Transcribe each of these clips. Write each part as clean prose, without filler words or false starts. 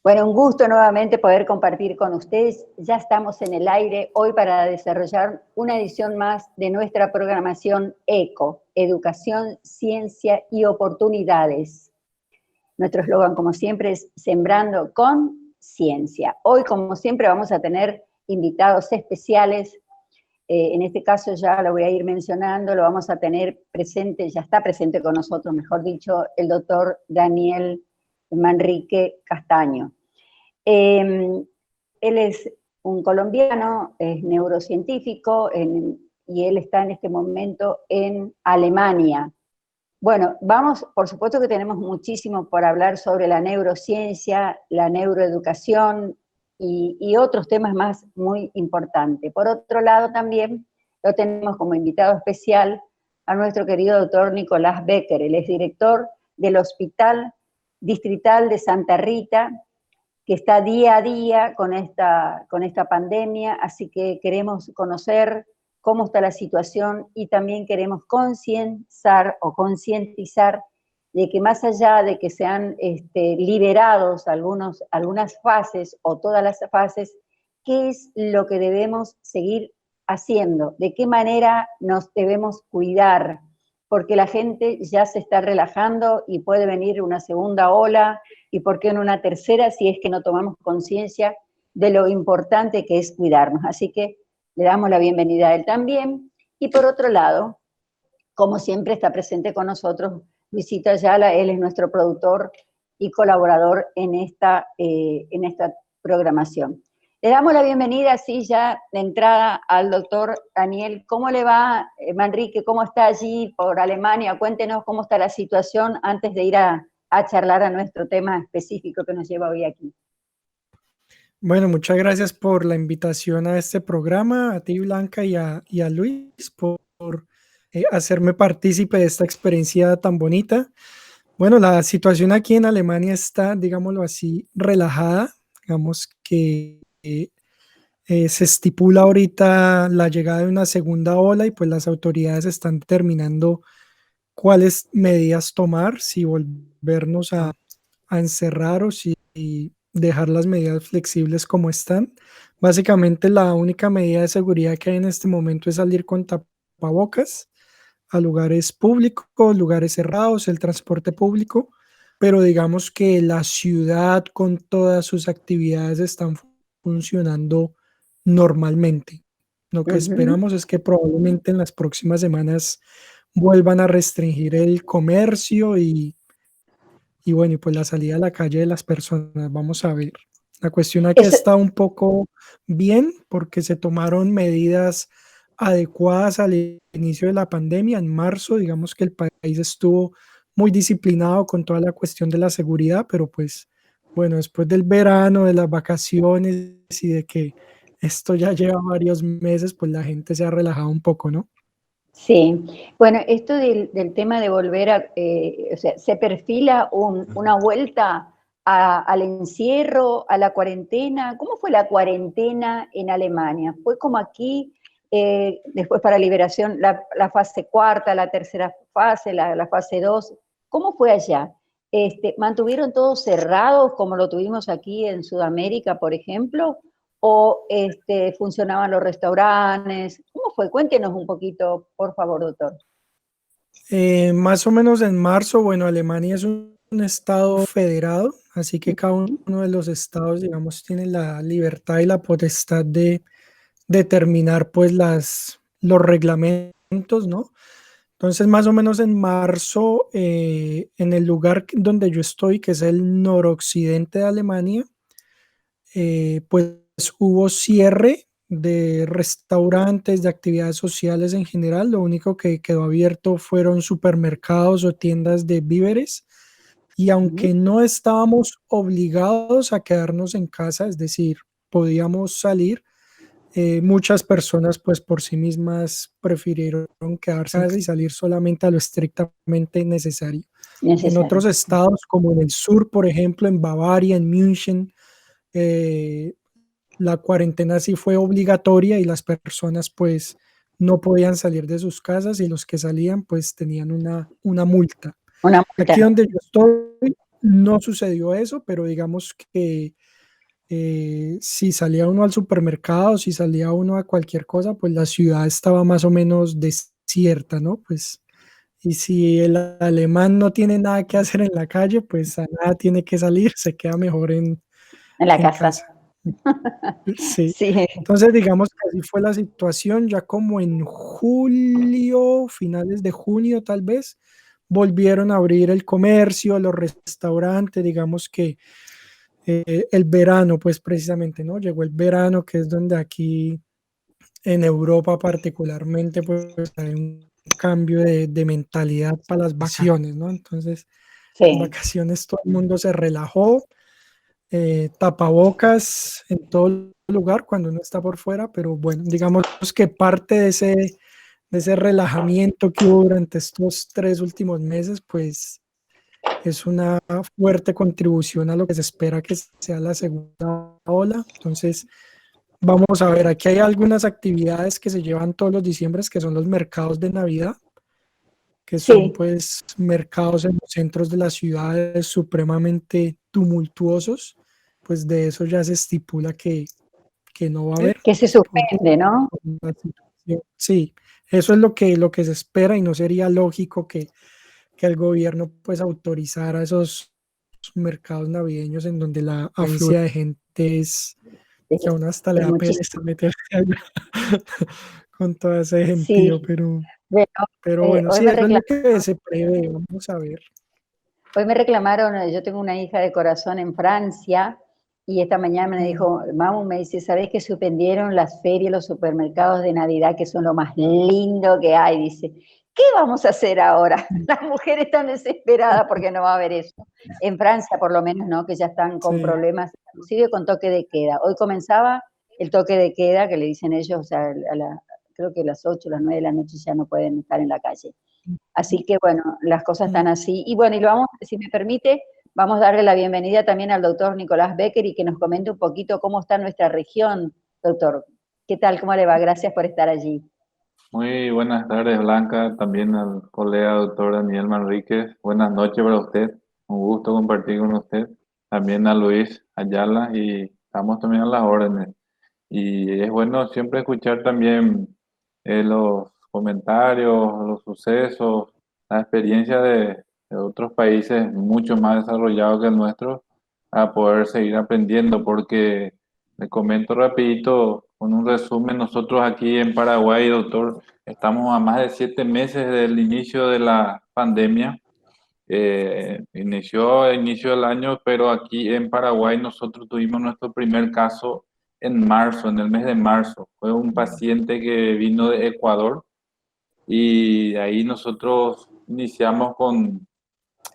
Bueno, un gusto nuevamente poder compartir con ustedes. Ya estamos en el aire hoy para desarrollar una edición más de nuestra programación ECO, Educación, Ciencia y Oportunidades. Nuestro eslogan, como siempre, es Sembrando con Ciencia. Hoy, como siempre, vamos a tener invitados especiales. En este caso ya lo voy a ir mencionando, lo vamos a tener presente, ya está presente con nosotros, mejor dicho, el doctor Daniel Manrique Castaño. Él es un colombiano, es neurocientífico y él está en este momento en Alemania. Bueno, por supuesto que tenemos muchísimo por hablar sobre la neurociencia, la neuroeducación y otros temas más muy importantes. Por otro lado también lo tenemos como invitado especial a nuestro querido doctor Nicolás Becker. Él es director del Hospital Distrital de Santa Rita, que está día a día con esta pandemia, así que queremos conocer cómo está la situación y también queremos concientizar de que más allá de que sean liberados algunas fases o todas las fases, ¿qué es lo que debemos seguir haciendo? ¿De qué manera nos debemos cuidar? Porque la gente ya se está relajando y puede venir una segunda ola, y por qué en una tercera si es que no tomamos conciencia de lo importante que es cuidarnos. Así que le damos la bienvenida a él también. Y por otro lado, como siempre está presente con nosotros Luisito Ayala, él es nuestro productor y colaborador en esta programación. Le damos la bienvenida, así ya de entrada, al doctor Daniel. ¿Cómo le va, Manrique? ¿Cómo está allí por Alemania? Cuéntenos cómo está la situación antes de ir a charlar a nuestro tema específico que nos lleva hoy aquí. Bueno, muchas gracias por la invitación a este programa, a ti, Blanca, y a Luis por hacerme partícipe de esta experiencia tan bonita. Bueno, la situación aquí en Alemania está, digámoslo así, relajada. Digamos que se estipula ahorita la llegada de una segunda ola y pues las autoridades están determinando cuáles medidas tomar, si volvernos a encerrar o si dejar las medidas flexibles como están. Básicamente la única medida de seguridad que hay en este momento es salir con tapabocas a lugares públicos, lugares cerrados, el transporte público, pero digamos que la ciudad con todas sus actividades están funcionando normalmente. Lo que esperamos es que probablemente en las próximas semanas vuelvan a restringir el comercio y bueno, y pues la salida a la calle de las personas, vamos a ver. La cuestión aquí está un poco bien porque se tomaron medidas adecuadas al inicio de la pandemia. En marzo, digamos que el país estuvo muy disciplinado con toda la cuestión de la seguridad, pero pues bueno, después del verano, de las vacaciones y de que esto ya lleva varios meses, pues la gente se ha relajado un poco, ¿no? Sí, bueno, esto del tema de volver o sea, se perfila una vuelta al encierro, a la cuarentena. ¿Cómo fue la cuarentena en Alemania? ¿Fue como aquí, después para liberación, la fase cuarta, la tercera fase, la fase 2? ¿Cómo fue allá? ¿Mantuvieron todos cerrados como lo tuvimos aquí en Sudamérica, por ejemplo? ¿O funcionaban los restaurantes? ¿Cómo fue? Cuéntenos un poquito, por favor, doctor. Más o menos en marzo, bueno, Alemania es un estado federado, así que cada uno de los estados, digamos, tiene la libertad y la potestad de determinar pues los reglamentos, ¿no? Entonces, más o menos en marzo, en el lugar donde yo estoy, que es el noroccidente de Alemania, pues hubo cierre de restaurantes, de actividades sociales en general. Lo único que quedó abierto fueron supermercados o tiendas de víveres. Y aunque no estábamos obligados a quedarnos en casa, es decir, podíamos salir, muchas personas pues por sí mismas prefirieron quedarse en casa y salir solamente a lo estrictamente necesario. En otros estados, como en el sur, por ejemplo, en Bavaria, en München, la cuarentena sí fue obligatoria y las personas pues no podían salir de sus casas y los que salían pues tenían una multa. Una multa. Aquí donde yo estoy, no sucedió eso, pero digamos que si salía uno al supermercado, si salía uno a cualquier cosa, pues la ciudad estaba más o menos desierta, ¿no? Pues, y si el alemán no tiene nada que hacer en la calle, pues a nada tiene que salir, se queda mejor En la en casa. casa. Sí. Sí, Entonces, digamos que así fue la situación, ya como en julio, finales de junio tal vez, volvieron a abrir el comercio, los restaurantes, digamos que el verano, pues precisamente, ¿no? Llegó el verano, que es donde aquí en Europa particularmente, pues hay un cambio de mentalidad para las vacaciones, ¿no? Entonces, en sí, vacaciones todo el mundo se relajó, tapabocas en todo lugar cuando uno está por fuera, pero bueno, digamos que parte de ese relajamiento que hubo durante estos 3 últimos meses, pues es una fuerte contribución a lo que se espera que sea la segunda ola. Entonces, vamos a ver, aquí hay algunas actividades que se llevan todos los diciembres, que son los mercados de Navidad, que son sí. pues mercados en los centros de las ciudades supremamente tumultuosos, pues de eso ya se estipula que no va a haber. Que se por- suspende, ¿no? por la situación. Sí, eso es lo que se espera y no sería lógico que el gobierno pues autorizara esos mercados navideños en donde la afluencia de gente es que a uno hasta le Es da pereza muchísimo. meterse allá con todo ese gentío, Sí, pero, bueno, pero bueno, hoy sí, me eso es lo reclamaron, que se prevé, vamos a ver. yo tengo una hija de corazón en Francia y esta mañana me Mm, dijo, Mamu, me dice, ¿sabés que suspendieron las ferias, los supermercados de Navidad, que son lo más lindo que hay? Dice, ¿qué vamos a hacer ahora? mm, Las mujeres están desesperadas porque no va a haber eso. En Francia, por lo menos, ¿no? Que ya están con sí, problemas, inclusive con toque de queda. Hoy comenzaba el toque de queda, que le dicen ellos, o sea, creo que a las 8, las 9 de la noche ya no pueden estar en la calle. Así que bueno, las cosas mm. están así. Y bueno, y lo vamos, si me permite, vamos a darle la bienvenida también al doctor Nicolás Becker y que nos comente un poquito cómo está nuestra región, doctor. ¿Qué tal? ¿Cómo le va? Gracias por estar allí. Muy buenas tardes, Blanca, también al colega doctor Daniel Manríquez. Buenas noches para usted, un gusto compartir con usted. También a Luis Ayala y estamos también a las órdenes. Y es bueno siempre escuchar también los comentarios, los sucesos, la experiencia de otros países mucho más desarrollados que el nuestro para poder seguir aprendiendo, porque le comento rapidito, con un resumen, nosotros aquí en Paraguay, doctor, estamos a más de 7 meses del inicio de la pandemia. Inició a inicio del año, pero aquí en Paraguay nosotros tuvimos nuestro primer caso en marzo, en el mes de marzo. Fue un paciente que vino de Ecuador y ahí nosotros iniciamos con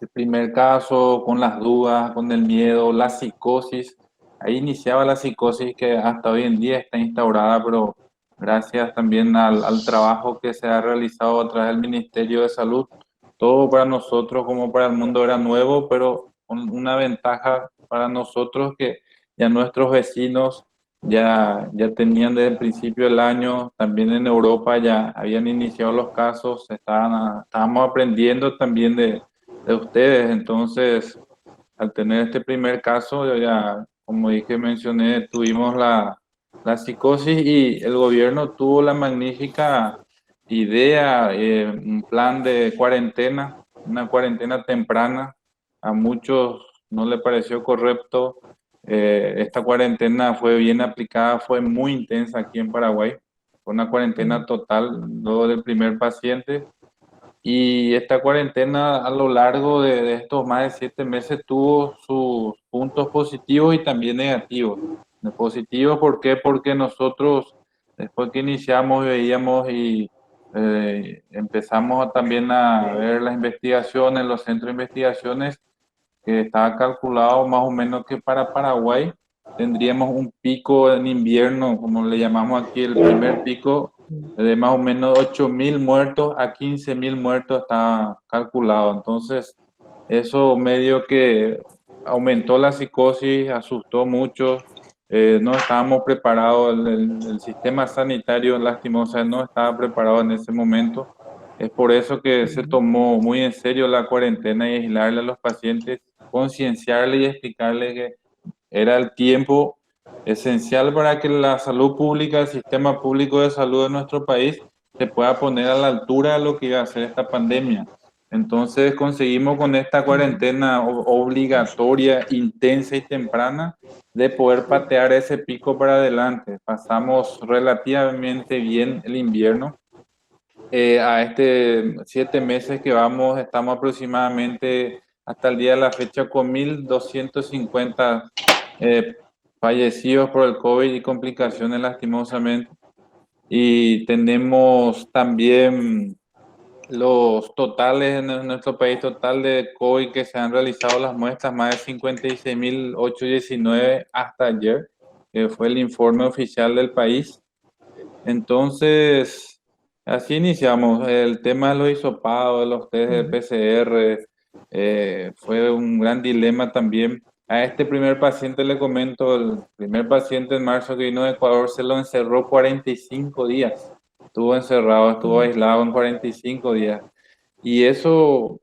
el primer caso, con las dudas, con el miedo, la psicosis. Ahí iniciaba la psicosis que hasta hoy en día está instaurada, pero gracias también al trabajo que se ha realizado a través del Ministerio de Salud, todo para nosotros como para el mundo era nuevo, pero con una ventaja para nosotros que ya nuestros vecinos ya tenían desde el principio del año, también en Europa ya habían iniciado los casos, estábamos aprendiendo también de ustedes. Entonces, al tener este primer caso, yo ya, como dije, mencioné, tuvimos la psicosis y el gobierno tuvo la magnífica idea, un plan de cuarentena, una cuarentena temprana. A muchos no le pareció correcto. Esta cuarentena fue bien aplicada, fue muy intensa aquí en Paraguay. Fue una cuarentena total, luego del primer paciente. Y esta cuarentena a lo largo de estos más de 7 meses tuvo sus puntos positivos y también negativos. De positivos, ¿por qué? Porque nosotros, después que iniciamos, veíamos y empezamos también a ver las investigaciones, los centros de investigaciones, que estaba calculado más o menos que para Paraguay tendríamos un pico en invierno, como le llamamos aquí, el primer pico de más o menos 8.000 muertos a 15.000 muertos está calculado. Entonces, eso medio que aumentó la psicosis, asustó mucho. No estábamos preparados, el sistema sanitario lastimosa no estaba preparado en ese momento. Es por eso que se tomó muy en serio la cuarentena y aislarle a los pacientes concienciarle y explicarle que era el tiempo esencial para que la salud pública, el sistema público de salud de nuestro país se pueda poner a la altura de lo que iba a ser esta pandemia. Entonces conseguimos con esta cuarentena obligatoria, intensa y temprana de poder patear ese pico para adelante. Pasamos relativamente bien el invierno. A 7 meses que vamos, estamos aproximadamente hasta el día de la fecha con 1.250 fallecidos por el COVID y complicaciones lastimosamente. Y tenemos también los totales en nuestro país, total de COVID que se han realizado las muestras, más de 56.819 hasta ayer, que fue el informe oficial del país. Entonces, así iniciamos. El tema de los hisopados, de los test de PCR, fue un gran dilema también. A este primer paciente le comento, el primer paciente en marzo que vino de Ecuador se lo encerró 45 días. Estuvo encerrado, estuvo aislado en 45 días. Y eso,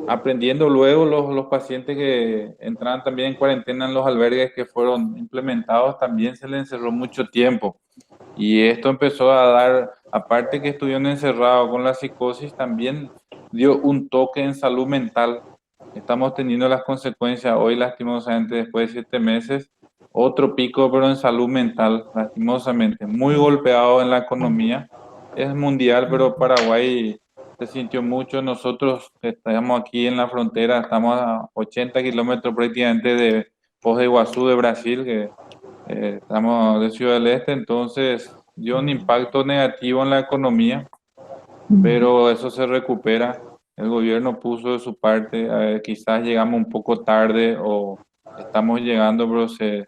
aprendiendo luego los pacientes que entraban también en cuarentena en los albergues que fueron implementados, también se les encerró mucho tiempo. Y esto empezó a dar, aparte que estuvieron encerrados con la psicosis, también dio un toque en salud mental. Estamos teniendo las consecuencias hoy, lastimosamente, después de 7 meses, otro pico, pero en salud mental, lastimosamente, muy golpeado en la economía. Es mundial, pero Paraguay se sintió mucho. Nosotros estamos aquí en la frontera, estamos a 80 kilómetros prácticamente de Foz de Iguazú, de Brasil, que estamos de Ciudad del Este, entonces dio un impacto negativo en la economía, pero eso se recupera. El gobierno puso de su parte, quizás llegamos un poco tarde o estamos llegando, pero se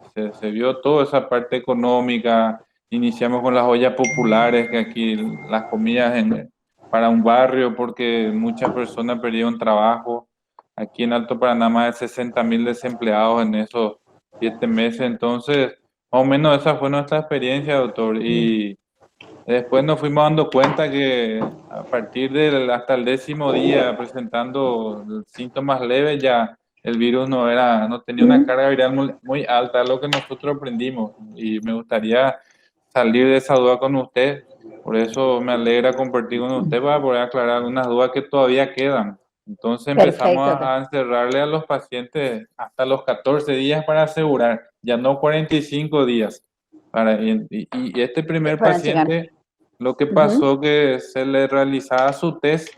vio toda esa parte económica. Iniciamos con las ollas populares, que aquí las comidas para un barrio, porque muchas personas perdieron trabajo. Aquí en Alto Paraná más de 60.000 desempleados en esos 7 meses. Entonces, más o menos esa fue nuestra experiencia, doctor. Y después nos fuimos dando cuenta que a partir del hasta el 10.º día presentando síntomas leves, ya el virus no tenía una carga viral muy alta, lo que nosotros aprendimos. Y me gustaría salir de esa duda con usted. Por eso me alegra compartir con usted para poder aclarar algunas dudas que todavía quedan. Entonces empezamos Perfecto. a encerrarle a los pacientes hasta los 14 días para asegurar, ya no 45 días. Y este primer Para llegar. paciente, lo que pasó que se le realizaba su test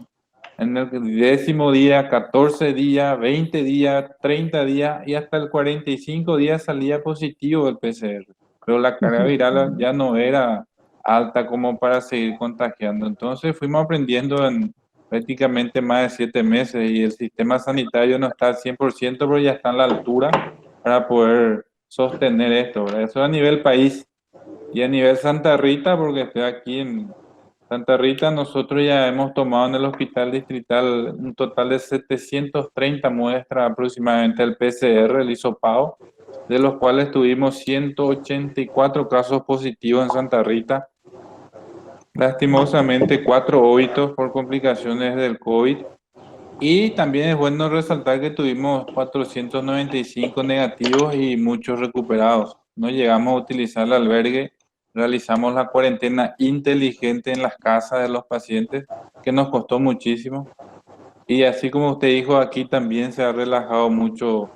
en el 10.º día, 14 días, 20 días, 30 días y hasta el 45 días salía positivo el PCR. Pero la carga viral ya no era alta como para seguir contagiando. Entonces fuimos aprendiendo en prácticamente más de 7 meses y el sistema sanitario no está al 100%, pero ya está a la altura para poder sostener esto, ¿verdad? Eso a nivel país. Y a nivel Santa Rita, porque estoy aquí en Santa Rita, nosotros ya hemos tomado en el hospital distrital un total de 730 muestras aproximadamente del PCR, el hisopado, de los cuales tuvimos 184 casos positivos en Santa Rita. Lastimosamente, 4 óbitos por complicaciones del COVID. Y también es bueno resaltar que tuvimos 495 negativos y muchos recuperados. No llegamos a utilizar el albergue, realizamos la cuarentena inteligente en las casas de los pacientes, que nos costó muchísimo. Y así como usted dijo, aquí también se ha relajado mucho,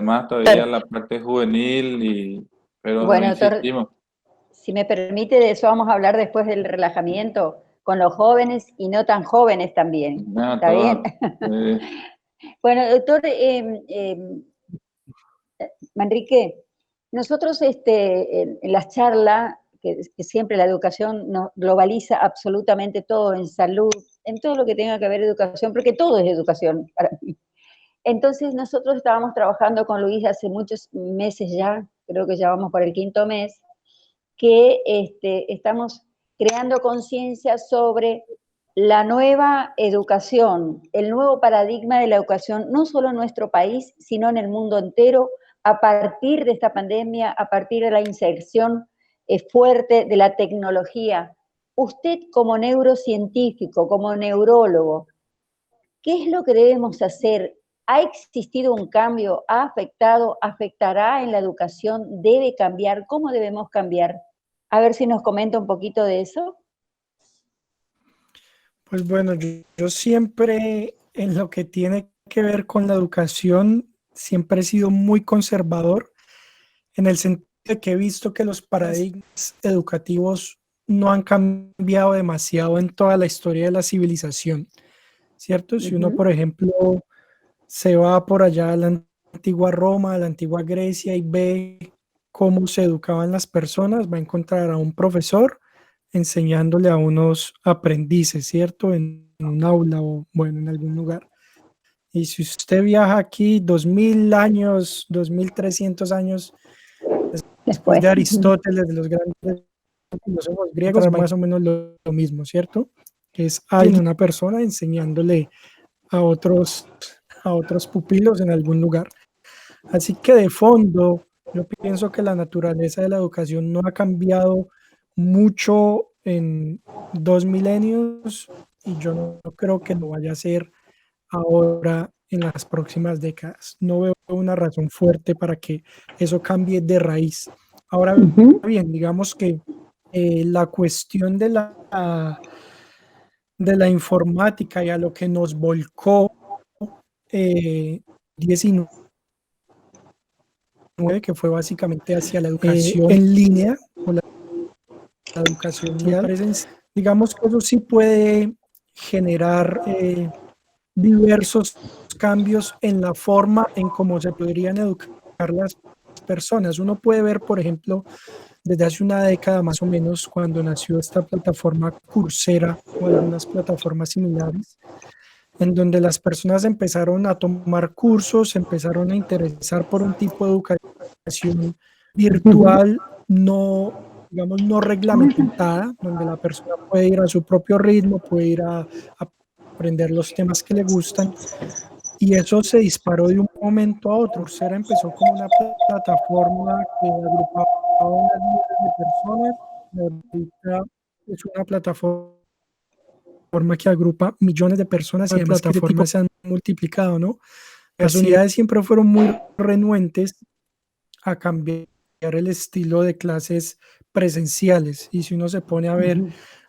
más todavía la parte juvenil, pero Bueno, doctor, insistimos. si me permite, de eso vamos a hablar después del relajamiento con los jóvenes y no tan jóvenes también. ¿Está bien? Bueno, doctor Manrique, nosotros en las charlas, que siempre la educación nos globaliza absolutamente todo en salud, en todo lo que tenga que ver educación, porque todo es educación para mí. Entonces nosotros estábamos trabajando con Luis hace muchos meses ya, creo que ya vamos por el 5.º mes, que estamos creando conciencia sobre la nueva educación, el nuevo paradigma de la educación, no solo en nuestro país, sino en el mundo entero, a partir de esta pandemia, a partir de la inserción fuerte de la tecnología. Usted como neurocientífico, como neurólogo, ¿qué es lo que debemos hacer ¿Ha existido un cambio? ¿Ha afectado? ¿Afectará en la educación? ¿Debe cambiar? ¿Cómo debemos cambiar? A ver si nos comenta un poquito de eso. Pues bueno, yo siempre en lo que tiene que ver con la educación, siempre he sido muy conservador en el sentido de que he visto que los paradigmas educativos no han cambiado demasiado en toda la historia de la civilización, ¿cierto? Si uno, por ejemplo, se va por allá a la antigua Roma, a la antigua Grecia y ve cómo se educaban las personas, va a encontrar a un profesor enseñándole a unos aprendices, ¿cierto? En un aula o, bueno, en algún lugar. Y si usted viaja aquí 2000 años, 2300 años después de Aristóteles, de los grandes filósofos griegos, más o menos lo mismo, ¿cierto? Que es alguien, una persona enseñándole a otros pupilos en algún lugar. Así que de fondo, yo pienso que la naturaleza de la educación no ha cambiado mucho en 2 milenios y yo no creo que lo vaya a hacer ahora en las próximas décadas. No veo una razón fuerte para que eso cambie de raíz. Ahora bien, digamos que la cuestión de la informática y a lo que nos volcó 19, que fue básicamente hacia la educación en línea o la educación presencial, digamos que eso sí puede generar diversos cambios en la forma en cómo se podrían educar las personas. Uno puede ver, por ejemplo, desde hace una década más o menos, cuando nació esta plataforma Coursera o algunas plataformas similares, en donde las personas empezaron a tomar cursos, empezaron a interesar por un tipo de educación virtual no, digamos, no reglamentada, donde la persona puede ir a su propio ritmo, puede ir a aprender los temas que le gustan, y eso se disparó de un momento a otro. Coursera empezó como una plataforma que agrupaba a unas miles de personas, y ahorita es una plataforma que agrupa millones de personas y además plataformas se han multiplicado, ¿no? Las unidades siempre fueron muy renuentes a cambiar el estilo de clases presenciales, y si uno se pone a ver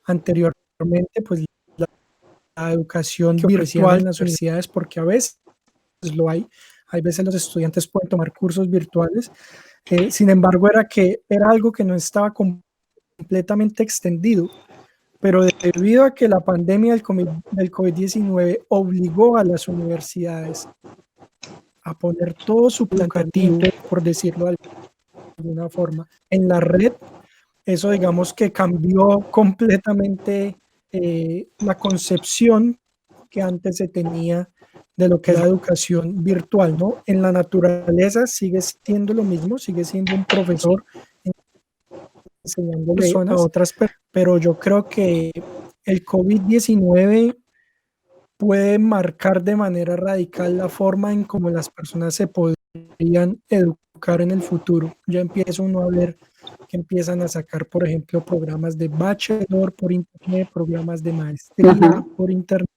anteriormente, pues la educación virtual en las universidades, porque a veces lo hay veces los estudiantes pueden tomar cursos virtuales, sin embargo era algo que no estaba completamente extendido, pero debido a que la pandemia del COVID-19 obligó a las universidades a poner todo su planteamiento, por decirlo de alguna forma, en la red, eso digamos que cambió completamente la concepción que antes se tenía de lo que es la educación virtual, ¿no? En la naturaleza sigue siendo lo mismo, sigue siendo un profesor enseñando personas a otras, pero yo creo que el COVID-19 puede marcar de manera radical la forma en cómo las personas se podrían educar en el futuro. Ya empieza uno a ver que empiezan a sacar, por ejemplo, programas de bachelor por internet, programas de maestría por internet.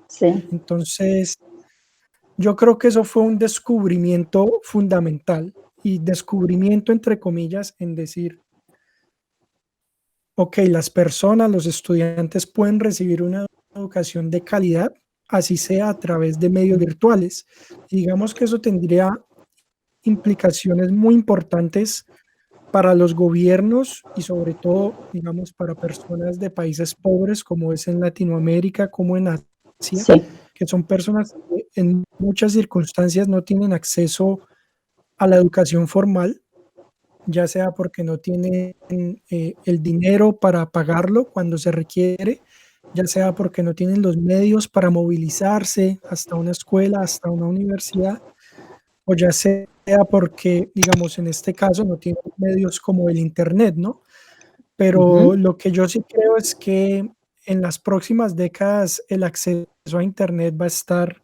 Sí. Entonces, yo creo que eso fue un descubrimiento fundamental, y descubrimiento entre comillas, en decir, ok, las personas, los estudiantes pueden recibir una educación de calidad, así sea a través de medios virtuales. Y digamos que eso tendría implicaciones muy importantes para los gobiernos y sobre todo, digamos, para personas de países pobres como es en Latinoamérica, como en Asia, Sí. que son personas que en muchas circunstancias no tienen acceso a la educación formal, ya sea porque no tienen el dinero para pagarlo cuando se requiere, ya sea porque no tienen los medios para movilizarse hasta una escuela, hasta una universidad, o ya sea porque, digamos, en este caso no tienen medios como el Internet, ¿no? Pero lo que yo sí creo es que en las próximas décadas el acceso a Internet va a estar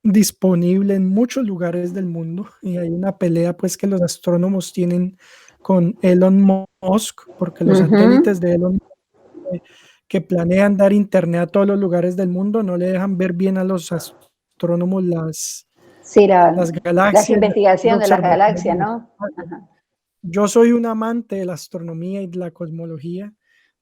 disponible en muchos lugares del mundo, y hay una pelea pues que los astrónomos tienen con Elon Musk, porque los satélites de Elon Musk que planean dar internet a todos los lugares del mundo no le dejan ver bien a los astrónomos Sí, las las galaxias, investigaciones de las observaciones. galaxias, ¿no? Ajá. Yo soy un amante de la astronomía y de la cosmología,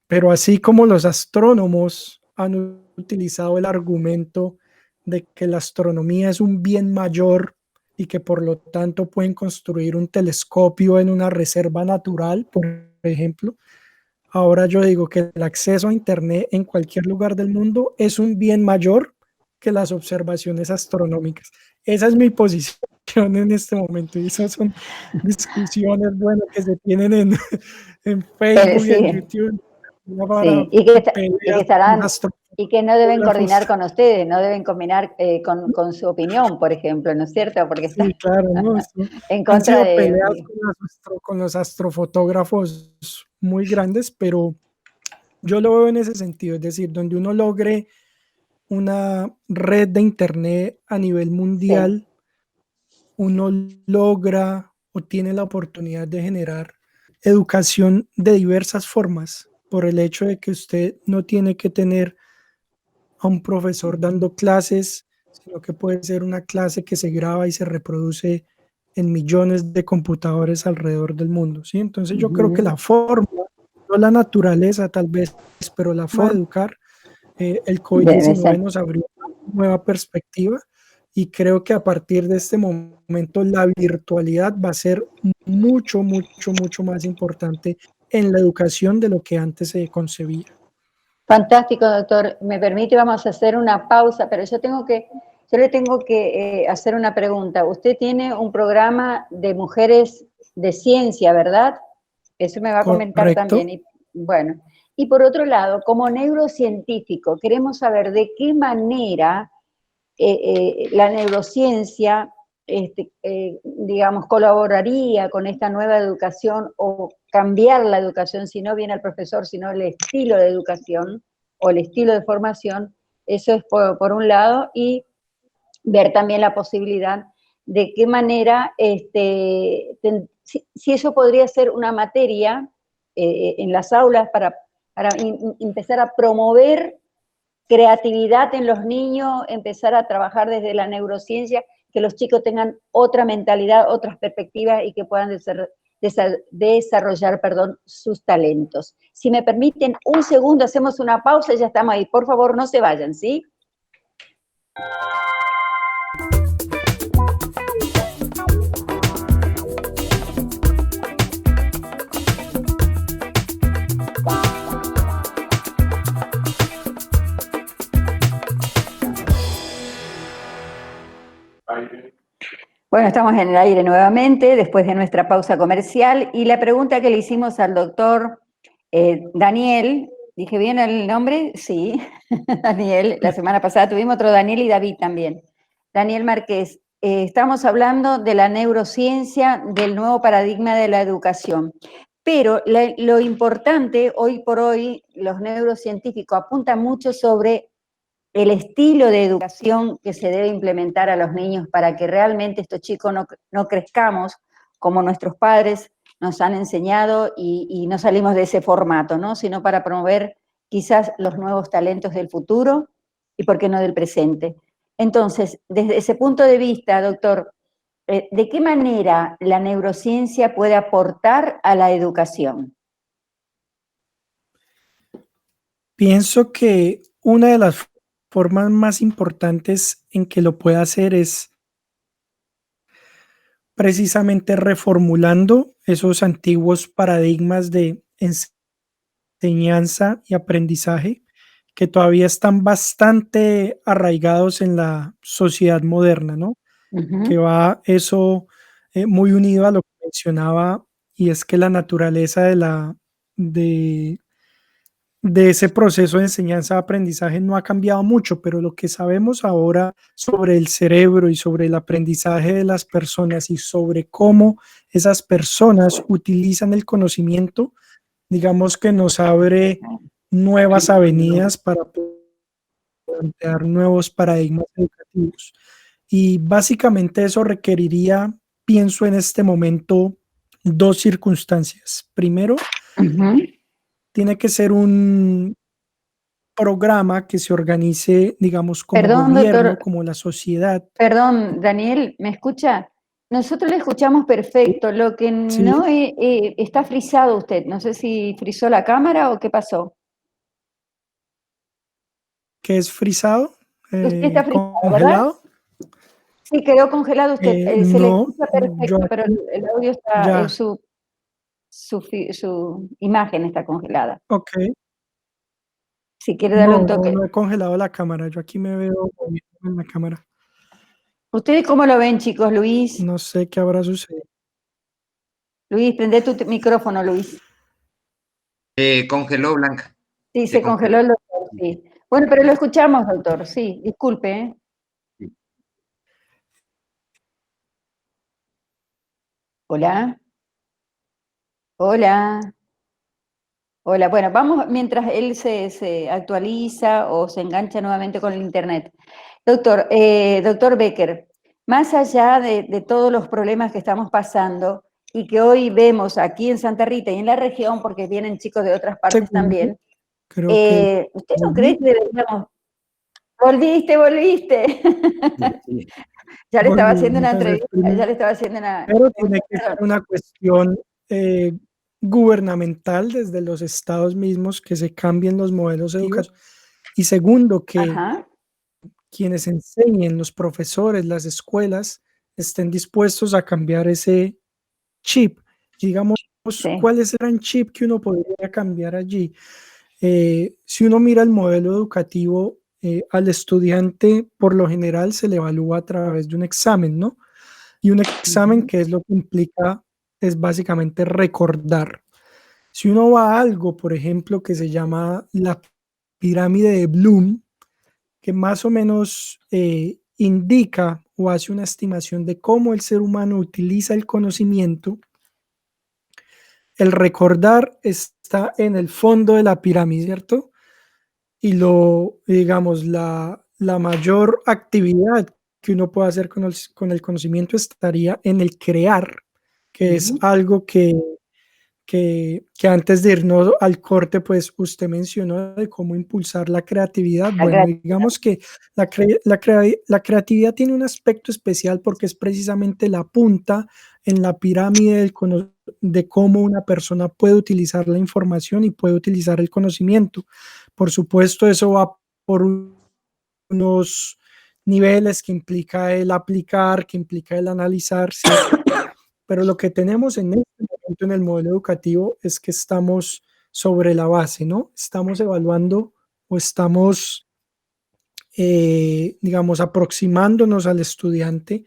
pero así como los astrónomos han utilizado el argumento de que la astronomía es un bien mayor y que por lo tanto pueden construir un telescopio en una reserva natural, por ejemplo, ahora yo digo que el acceso a Internet en cualquier lugar del mundo es un bien mayor que las observaciones astronómicas. Esa es mi posición en este momento y esas son discusiones, bueno, que se tienen en Facebook y en Sí, YouTube para sí, y que peleas con estarán, y que no deben astrógrafos. coordinar con ustedes, no deben combinar con su opinión, por ejemplo, ¿no es cierto? Porque Sí, está claro, ¿no? en Han contra sido de... peleas con los astrofotógrafos muy grandes, pero yo lo veo en ese sentido, es decir, donde uno logre una red de Internet a nivel Sí, mundial, uno logra o tiene la oportunidad de generar educación de diversas formas, por el hecho de que usted no tiene que tener a un profesor dando clases, sino que puede ser una clase que se graba y se reproduce en millones de computadores alrededor del mundo, ¿sí? Entonces yo creo que ujú, la forma, no la naturaleza tal vez, pero la forma de bueno, educar, el debe COVID-19 ser. nos abrió una nueva perspectiva y creo que a partir de este momento la virtualidad va a ser mucho, mucho, mucho más importante en la educación de lo que antes se concebía. Fantástico, doctor. Me permite, vamos a hacer una pausa, pero yo le tengo que hacer una pregunta. Usted tiene un programa de mujeres de ciencia, ¿verdad? Eso me va a comentar ¿Correcto? también. Y, bueno, y por otro lado, como neurocientífico, queremos saber de qué manera la neurociencia, digamos, colaboraría con esta nueva educación o cambiar la educación, si no viene el profesor, sino el estilo de educación o el estilo de formación. Eso es por un lado, y ver también la posibilidad de qué manera, si eso podría ser una materia en las aulas para empezar a promover creatividad en los niños, empezar a trabajar desde la neurociencia, que los chicos tengan otra mentalidad, otras perspectivas y que puedan desarrollar, sus talentos. Si me permiten un segundo, hacemos una pausa y ya estamos ahí. Por favor, no se vayan, ¿sí? Bueno, estamos en el aire nuevamente después de nuestra pausa comercial y la pregunta que le hicimos al doctor Daniel, ¿dije bien el nombre? Sí, Daniel, la semana pasada tuvimos otro Daniel y David también. Daniel Márquez, estamos hablando de la neurociencia, del nuevo paradigma de la educación, pero lo importante, hoy por hoy, los neurocientíficos apuntan mucho sobre el estilo de educación que se debe implementar a los niños para que realmente estos chicos no crezcamos como nuestros padres nos han enseñado y no salimos de ese formato, ¿no? Sino para promover quizás los nuevos talentos del futuro y, por qué no, del presente. Entonces, desde ese punto de vista, doctor, ¿de qué manera la neurociencia puede aportar a la educación? Pienso que una de las formas más importantes en que lo pueda hacer es precisamente reformulando esos antiguos paradigmas de enseñanza y aprendizaje que todavía están bastante arraigados en la sociedad moderna, ¿no? Que Ujú. va eso muy unido a lo que mencionaba, y es que la naturaleza de, de ese proceso de enseñanza-aprendizaje no ha cambiado mucho, pero lo que sabemos ahora sobre el cerebro y sobre el aprendizaje de las personas y sobre cómo esas personas utilizan el conocimiento, digamos que nos abre nuevas avenidas para plantear nuevos paradigmas educativos. Y básicamente eso requeriría, pienso en este momento, dos circunstancias. Primero, Ujú. tiene que ser un programa que se organice, digamos, como Perdón, gobierno, doctor. como la sociedad. Perdón, Daniel, ¿me escucha? Nosotros le escuchamos perfecto, lo que Sí, no está frisado usted. No sé si frizó la cámara o qué pasó. que es frisado, Usted está frisado, ¿verdad? congelado. Sí, quedó congelado usted. Se le No, escucha yo perfecto, pero aquí el audio está, ya, su imagen está congelada. ok. Si quiere darle un No, toque. no he congelado la cámara, yo aquí me veo moviendo en la cámara. ¿Ustedes cómo lo ven, chicos? Luis, No sé qué habrá sucedido. Luis, prende tu micrófono, Luis. Congeló, Blanca. Sí, Se se congeló congeló. el doctor, sí. Bueno, pero lo escuchamos, doctor, sí, disculpe, ¿eh? Hola, hola, hola. Bueno, vamos mientras él se actualiza o se engancha nuevamente con el internet. Doctor Becker, más allá de todos los problemas que estamos pasando y que hoy vemos aquí en Santa Rita y en la región, porque vienen chicos de otras partes Segundo, también, creo que ¿usted no cree volví, que deberíamos... Volviste. Sí. Ya le estaba volví, haciendo una entonces entrevista, ya primero, le estaba haciendo una... pero tiene que ser Perdón. una cuestión gubernamental desde los estados mismos que se cambien los modelos educativos. Y segundo, que Ajá, quienes enseñen, los profesores, las escuelas, estén dispuestos a cambiar ese chip. Digamos, sí. ¿cuál es el gran chip que uno podría cambiar allí? Si uno mira el modelo educativo, al estudiante por lo general se le evalúa a través de un examen, ¿no? Y un examen, Ujú, que es lo que implica, es básicamente recordar. Si uno va a algo, por ejemplo, que se llama la pirámide de Bloom, que más o menos indica o hace una estimación de cómo el ser humano utiliza el conocimiento, el recordar está en el fondo de la pirámide, ¿cierto? Y digamos, la mayor actividad que uno puede hacer con el conocimiento estaría en el crear, que es ujú. algo que antes de irnos al corte, pues usted mencionó de cómo impulsar la creatividad. La Bueno, creatividad. digamos que la creatividad tiene un aspecto especial porque es precisamente la punta en la pirámide de cómo una persona puede utilizar la información y puede utilizar el conocimiento. Por supuesto, eso va por unos niveles que implica el aplicar, que implica el analizar, ¿cierto? Pero lo que tenemos en este momento en el modelo educativo es que estamos sobre la base, ¿no? Estamos evaluando o estamos, digamos, aproximándonos al estudiante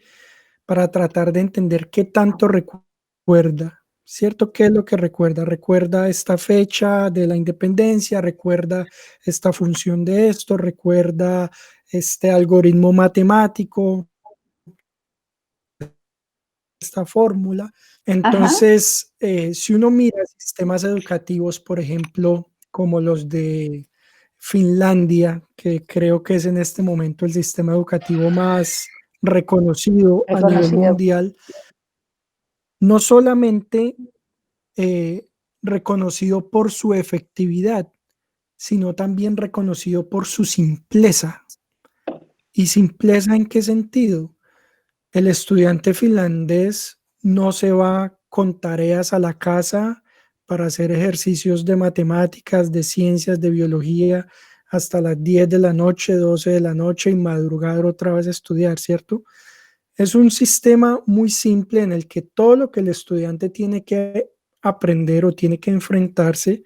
para tratar de entender qué tanto recuerda, ¿cierto? ¿Qué es lo que recuerda? Recuerda esta fecha de la independencia, recuerda esta función de esto, recuerda este algoritmo matemático, esta fórmula. Ajá, Entonces, si uno mira sistemas educativos, por ejemplo, como los de Finlandia, que creo que es en este momento el sistema educativo más reconocido a nivel reconocido. mundial, no solamente eh, reconocido por su efectividad, sino también reconocido por su simpleza. ¿Y simpleza en qué sentido? El estudiante finlandés no se va con tareas a la casa para hacer ejercicios de matemáticas, de ciencias, de biología, hasta las 10 de la noche, 12 de la noche y madrugar otra vez a estudiar, ¿cierto? Es un sistema muy simple en el que todo lo que el estudiante tiene que aprender o tiene que enfrentarse,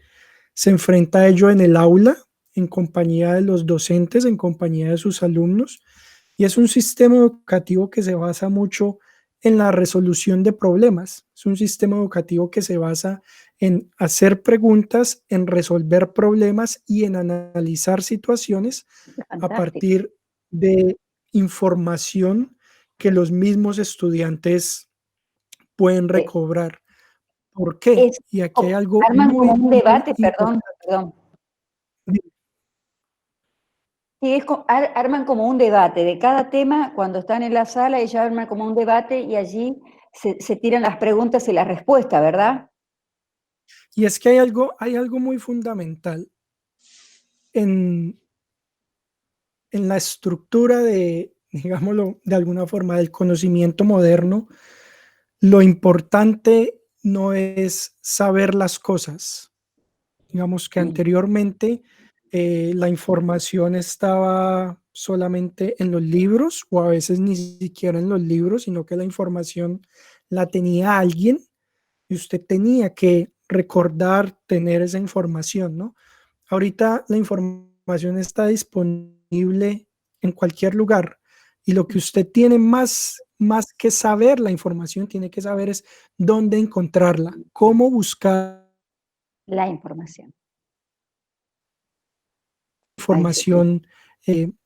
se enfrenta a ello en el aula, en compañía de los docentes, en compañía de sus alumnos, y es un sistema educativo que se basa mucho en la resolución de problemas. Es un sistema educativo que se basa en hacer preguntas, en resolver problemas y en analizar situaciones a Fantástico. partir de información que los mismos estudiantes pueden Sí. recobrar. ¿Por qué? Es, Y aquí hay algo arman como muy, un muy debate, perdón, importante. perdón. Sí, arman como un debate de cada tema, cuando están en la sala, ellos arman como un debate y allí se tiran las preguntas y las respuestas, ¿verdad? Y es que hay algo muy fundamental. en la estructura de, digámoslo de alguna forma, del conocimiento moderno, lo importante no es saber las cosas. Digamos que anteriormente la información estaba solamente en los libros o a veces ni siquiera en los libros, sino que la información la tenía alguien y usted tenía que recordar tener esa información, ¿no? Ahorita la información está disponible en cualquier lugar y lo que usted tiene más que saber la información, tiene que saber es dónde encontrarla, cómo buscar La información. información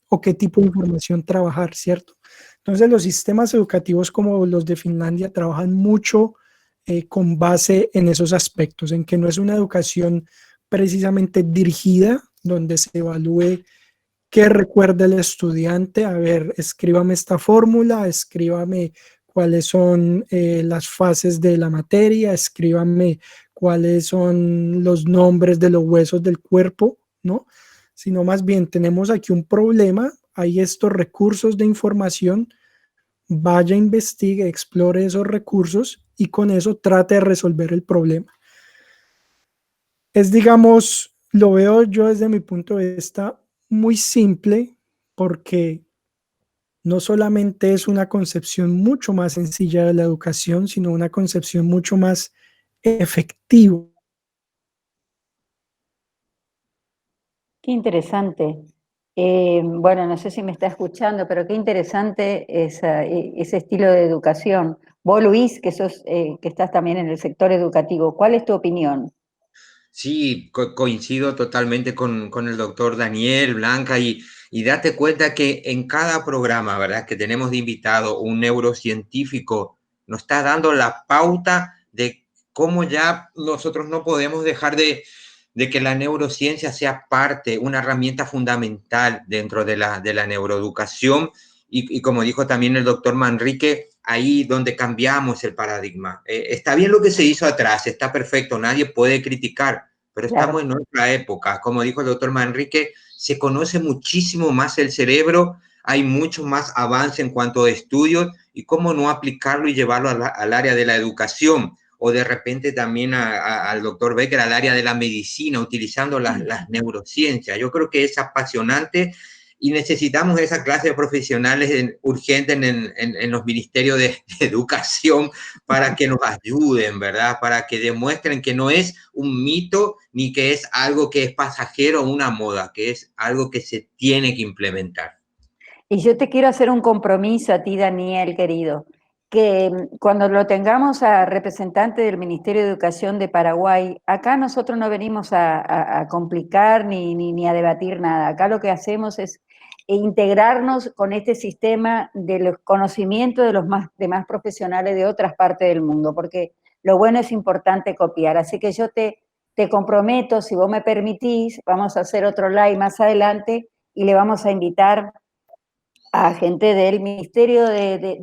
o qué tipo de información trabajar, ¿cierto? Entonces los sistemas educativos como los de Finlandia trabajan mucho con base en esos aspectos, en que no es una educación precisamente dirigida, donde se evalúe qué recuerda el estudiante. A ver, escríbame esta fórmula, escríbame cuáles son las fases de la materia, escríbame cuáles son los nombres de los huesos del cuerpo, ¿no? Sino más bien tenemos aquí un problema, hay estos recursos de información, vaya, investigue, explore esos recursos y con eso trate de resolver el problema. Es, digamos, lo veo yo desde mi punto de vista muy simple porque no solamente es una concepción mucho más sencilla de la educación, sino una concepción mucho más efectiva. Qué interesante. Bueno, no sé si me está escuchando, pero qué interesante ese estilo de educación. Vos, Luis, que estás también en el sector educativo, ¿cuál es tu opinión? Sí, coincido totalmente con el doctor Daniel, Blanca, y date cuenta que en cada programa, ¿verdad?, que tenemos de invitado un neurocientífico, nos está dando la pauta de cómo ya nosotros no podemos dejar de que la neurociencia sea parte, una herramienta fundamental dentro de la neuroeducación. Y como dijo también el doctor Manrique, ahí donde cambiamos el paradigma. Está bien lo que se hizo atrás, está perfecto, nadie puede criticar, pero Claro. estamos en nuestra época. Como dijo el doctor Manrique, se conoce muchísimo más el cerebro, hay mucho más avance en cuanto a estudios y cómo no aplicarlo y llevarlo al área de la educación o de repente también al doctor Becker al área de la medicina, utilizando las neurociencias. Yo creo que es apasionante y necesitamos esa clase de profesionales urgentes en los ministerios de educación para que nos ayuden, ¿verdad? Para que demuestren que no es un mito ni que es algo que es pasajero o una moda, que es algo que se tiene que implementar. Y yo te quiero hacer un compromiso a ti, Daniel, querido, que cuando lo tengamos a representante del Ministerio de Educación de Paraguay, acá nosotros no venimos a complicar ni a debatir nada. Acá lo que hacemos es integrarnos con este sistema de los conocimientos de los demás profesionales de otras partes del mundo, porque lo bueno es importante copiar. Así que yo te comprometo, si vos me permitís, vamos a hacer otro live más adelante y le vamos a invitar a gente del Ministerio de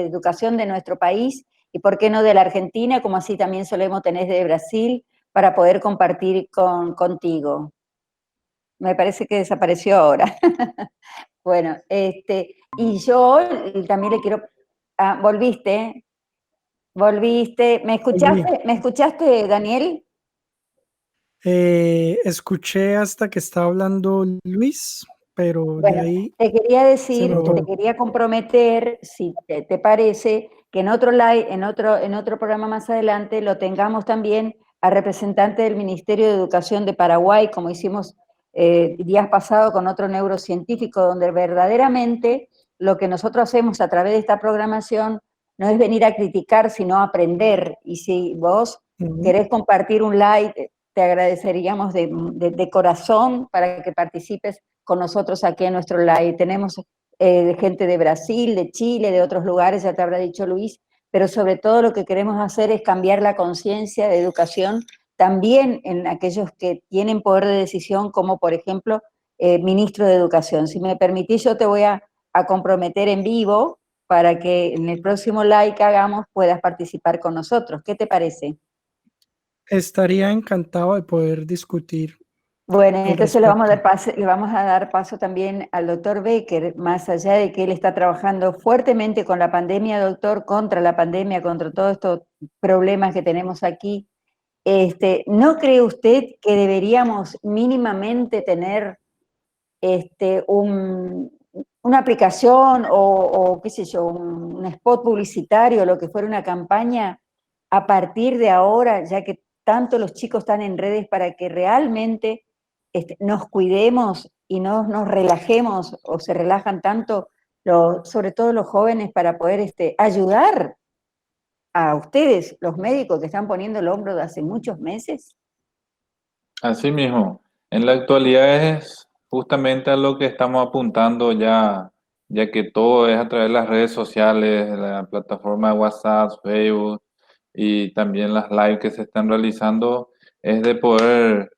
Educación de nuestro país y por qué no de la Argentina, como así también solemos tener de Brasil, para poder compartir contigo. Me parece que desapareció ahora. Bueno, y yo también le quiero... Ah, volviste, volviste. ¿Me escuchaste, Daniel? Escuché hasta que estaba hablando Luis, pero de Bueno, ahí te quería se me decir, te botó. quería comprometer, si te parece, que en otro live, en otro programa más adelante, lo tengamos también al representante del Ministerio de Educación de Paraguay, como hicimos días pasados con otro neurocientífico, donde verdaderamente lo que nosotros hacemos a través de esta programación no es venir a criticar, sino a aprender. Y si vos querés compartir un live, te agradeceríamos de corazón para que participes con nosotros aquí en nuestro live. Tenemos gente de Brasil, de Chile, de otros lugares, ya te habrá dicho Luis, pero sobre todo lo que queremos hacer es cambiar la conciencia de educación también en aquellos que tienen poder de decisión, como por ejemplo ministro de Educación. Si me permitís, yo te voy a comprometer en vivo para que en el próximo live que hagamos puedas participar con nosotros. ¿Qué te parece? Estaría encantado de poder discutir Bueno, al entonces respecto. le vamos a dar paso también al doctor Becker, más allá de que él está trabajando fuertemente con la pandemia, doctor, contra la pandemia, contra todos estos problemas que tenemos aquí. ¿No cree usted que deberíamos mínimamente tener una aplicación o qué sé yo, un spot publicitario, lo que fuera una campaña a partir de ahora, ya que tanto los chicos están en redes para que realmente nos cuidemos y no nos relajemos o se relajan tanto, sobre todo los jóvenes, para poder ayudar a ustedes, los médicos que están poniendo el hombro de hace muchos meses? Así mismo, en la actualidad es justamente a lo que estamos apuntando ya, ya que todo es a través de las redes sociales, la plataforma de WhatsApp, Facebook y también las live que se están realizando, es de poder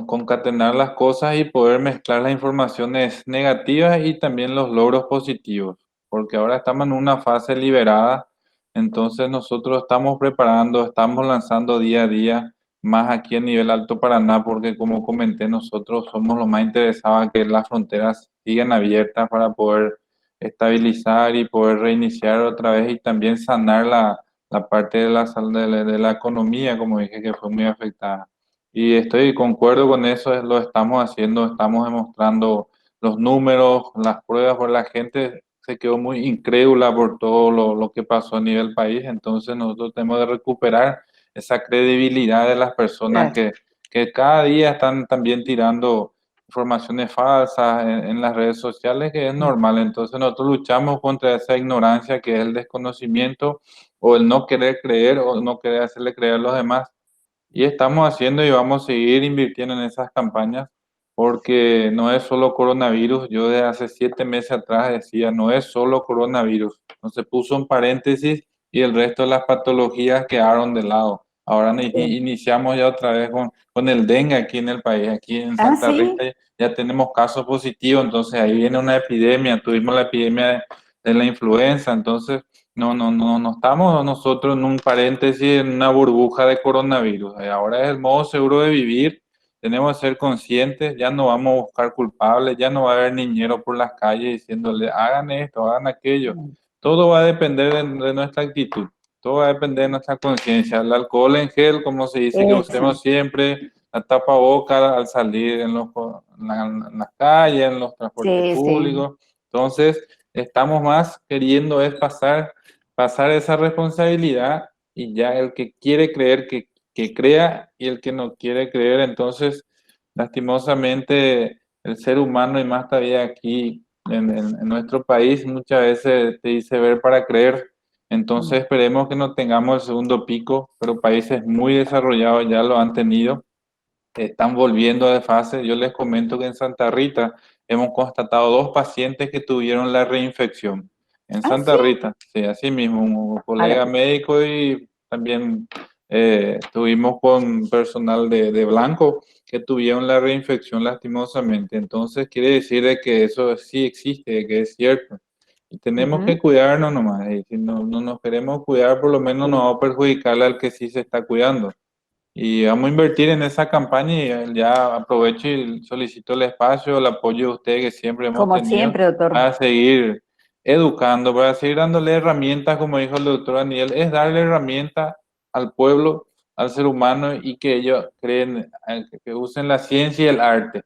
concatenar las cosas y poder mezclar las informaciones negativas y también los logros positivos, porque ahora estamos en una fase liberada, entonces nosotros estamos preparando, estamos lanzando día a día más aquí a nivel Alto Paraná, porque como comenté, nosotros somos los más interesados en que las fronteras sigan abiertas para poder estabilizar y poder reiniciar otra vez y también sanar la parte de de la economía, como dije, que fue muy afectada. Y estoy concuerdo con eso, lo estamos haciendo, estamos demostrando los números, las pruebas, por la gente se quedó muy incrédula por todo lo que pasó a nivel país, entonces nosotros tenemos de recuperar esa credibilidad de las personas Claro. que cada día están también tirando informaciones falsas en las redes sociales, que es normal. Entonces nosotros luchamos contra esa ignorancia que es el desconocimiento o el no querer creer o no querer hacerle creer a los demás. Y estamos haciendo y vamos a seguir invirtiendo en esas campañas porque no es solo coronavirus. Yo desde hace 7 meses atrás decía, no es solo coronavirus. No se puso en paréntesis y el resto de las patologías quedaron de lado. Ahora Sí. iniciamos ya otra vez con el dengue aquí en el país. Aquí en Ah, Santa sí. Rita ya tenemos casos positivos, entonces ahí viene una epidemia. Tuvimos la epidemia de la influenza, entonces no estamos nosotros en un paréntesis, en una burbuja de coronavirus. Ahora es el modo seguro de vivir. Tenemos que ser conscientes, ya no vamos a buscar culpables, ya no va a haber niñeros por las calles diciéndole, hagan esto, hagan aquello. Todo va a depender de nuestra actitud, todo va a depender de nuestra conciencia. El alcohol en gel, como se dice, que Eso. usemos siempre, la tapaboca al salir en las calles, en los transportes Sí, sí. públicos. Entonces, estamos más queriendo es pasar esa responsabilidad y ya el que quiere creer que crea y el que no quiere creer, entonces lastimosamente el ser humano y más todavía aquí en nuestro país muchas veces te dice ver para creer, entonces esperemos que no tengamos el segundo pico, pero países muy desarrollados ya lo han tenido, están volviendo de fase. Yo les comento que en Santa Rita hemos constatado 2 pacientes que tuvieron la reinfección. En Ah, sí. Santa Rita, sí, así mismo, un Ahora, colega médico y también estuvimos con personal de Blanco que tuvieron la reinfección lastimosamente. Entonces quiere decir de que eso sí existe, de que es cierto. Y tenemos que cuidarnos nomás. Y si no nos queremos cuidar, por lo menos no sí. vamos a perjudicarle al que sí se está cuidando. Y vamos a invertir en esa campaña y ya aprovecho y solicito el espacio, el apoyo de ustedes que siempre hemos Como tenido siempre, doctor. para seguir educando, para seguir dándole herramientas, como dijo el doctor Daniel, es darle herramientas al pueblo, al ser humano y que ellos creen, que usen la ciencia y el arte.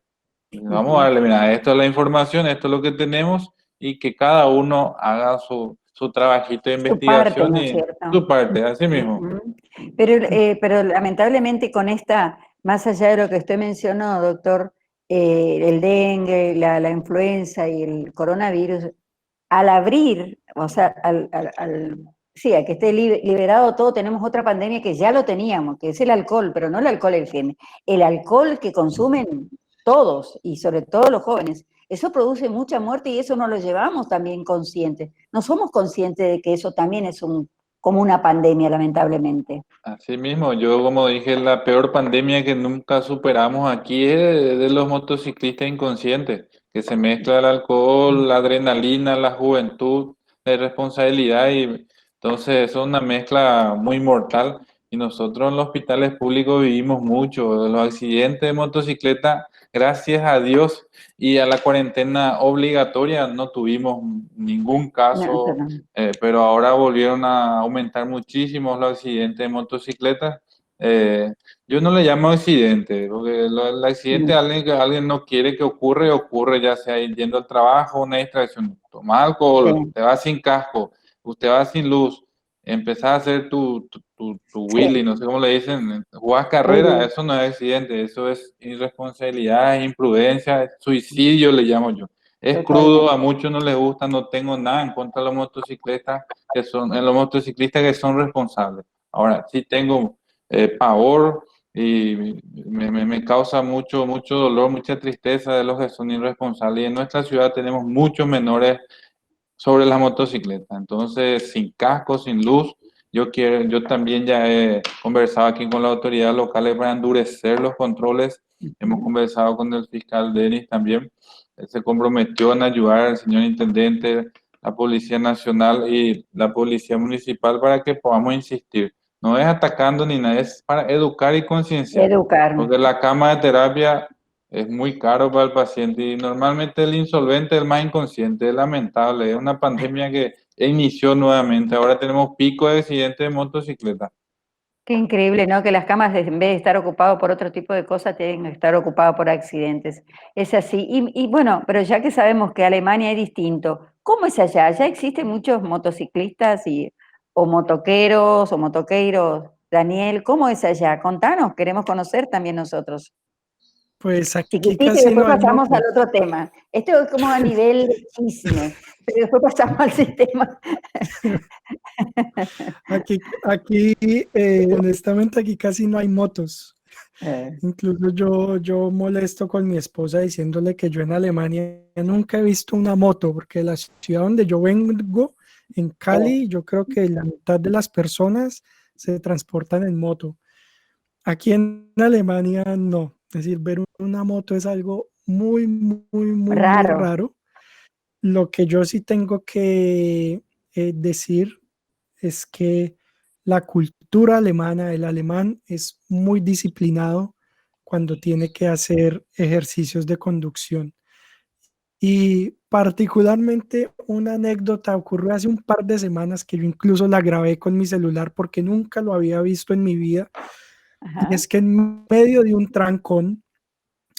Vamos a darle, mira, esto es la información, esto es lo que tenemos y que cada uno haga su trabajito de Su parte, investigación ¿no es y cierto? su parte, así mismo. Ujú. Pero lamentablemente con más allá de lo que usted mencionó, doctor, el dengue, la influenza y el coronavirus, al abrir, o sea, sí, a que esté liberado todo, tenemos otra pandemia que ya lo teníamos, que es el alcohol, pero no el alcohol el gen, el alcohol que consumen todos y sobre todo los jóvenes. Eso produce mucha muerte y eso no lo llevamos también conscientes. No somos conscientes de que eso también es como una pandemia, lamentablemente. Así mismo, yo como dije, la peor pandemia que nunca superamos aquí es de los motociclistas inconscientes, que se mezcla el alcohol, la adrenalina, la juventud, la irresponsabilidad y entonces eso es una mezcla muy mortal Y nosotros en los hospitales públicos vivimos mucho. Los accidentes de motocicleta, gracias a Dios y a la cuarentena obligatoria, no tuvimos ningún No, eso caso, no. pero ahora volvieron a aumentar muchísimo los accidentes de motocicleta. Eh, yo no le llamo accidente, porque el accidente alguien que alguien no quiere que ocurre, ya sea yendo al trabajo, una distracción. Toma alcohol, Sí, te vas sin casco, usted va sin luz, empezás a hacer tu Willy, sí, no sé cómo le dicen, jugás muy carrera, bien, eso no es accidente, eso es irresponsabilidad, es imprudencia, es suicidio le llamo yo. Es crudo, a totalmente. muchos no les gusta, no tengo nada en contra de los motociclistas los motociclistas que son responsables. Ahora, sí tengo pavor y me causa mucho dolor, mucha tristeza de los que son irresponsables. Y en nuestra ciudad tenemos muchos menores sobre las motocicletas. Entonces, sin casco, sin luz, yo también ya he conversado aquí con las autoridades locales para endurecer los controles. Hemos Ujú. conversado con el fiscal Denis también. Él se comprometió en ayudar al señor intendente, la Policía Nacional y la Policía Municipal para que podamos insistir. No es atacando ni nada, es para educar y concienciar. Educar. Porque la cama de terapia es muy caro para el paciente y normalmente el insolvente es el más inconsciente, es lamentable, es una pandemia que inició nuevamente, ahora tenemos pico de accidentes de motocicleta. Qué increíble, ¿no? Que las camas, en vez de estar ocupadas por otro tipo de cosas, tienen que estar ocupadas por accidentes. Es así. Y bueno, pero ya que sabemos que Alemania es distinto, ¿cómo es allá? ¿Allá existen muchos motociclistas o motoqueros o motoqueiros? Daniel, ¿cómo es allá? Contanos, queremos conocer también nosotros. Pues aquí Chiquitito y casi después no hay pasamos al motos. otro tema. Esto es como a nivel de chisme, pero después pasamos al sistema. Aquí honestamente, aquí casi no hay motos. Incluso yo molesto con mi esposa diciéndole que yo en Alemania nunca he visto una moto, porque la ciudad donde yo vengo, en Cali, yo creo que la mitad de las personas se transportan en moto. Aquí en Alemania no. Es decir, ver una moto es algo muy Raro. raro. Lo que yo sí tengo que decir es que la cultura alemana, el alemán es muy disciplinado cuando tiene que hacer ejercicios de conducción. Y particularmente una anécdota ocurrió hace un par de semanas que yo incluso la grabé con mi celular porque nunca lo había visto en mi vida. Y Ajá. es que en medio de un trancón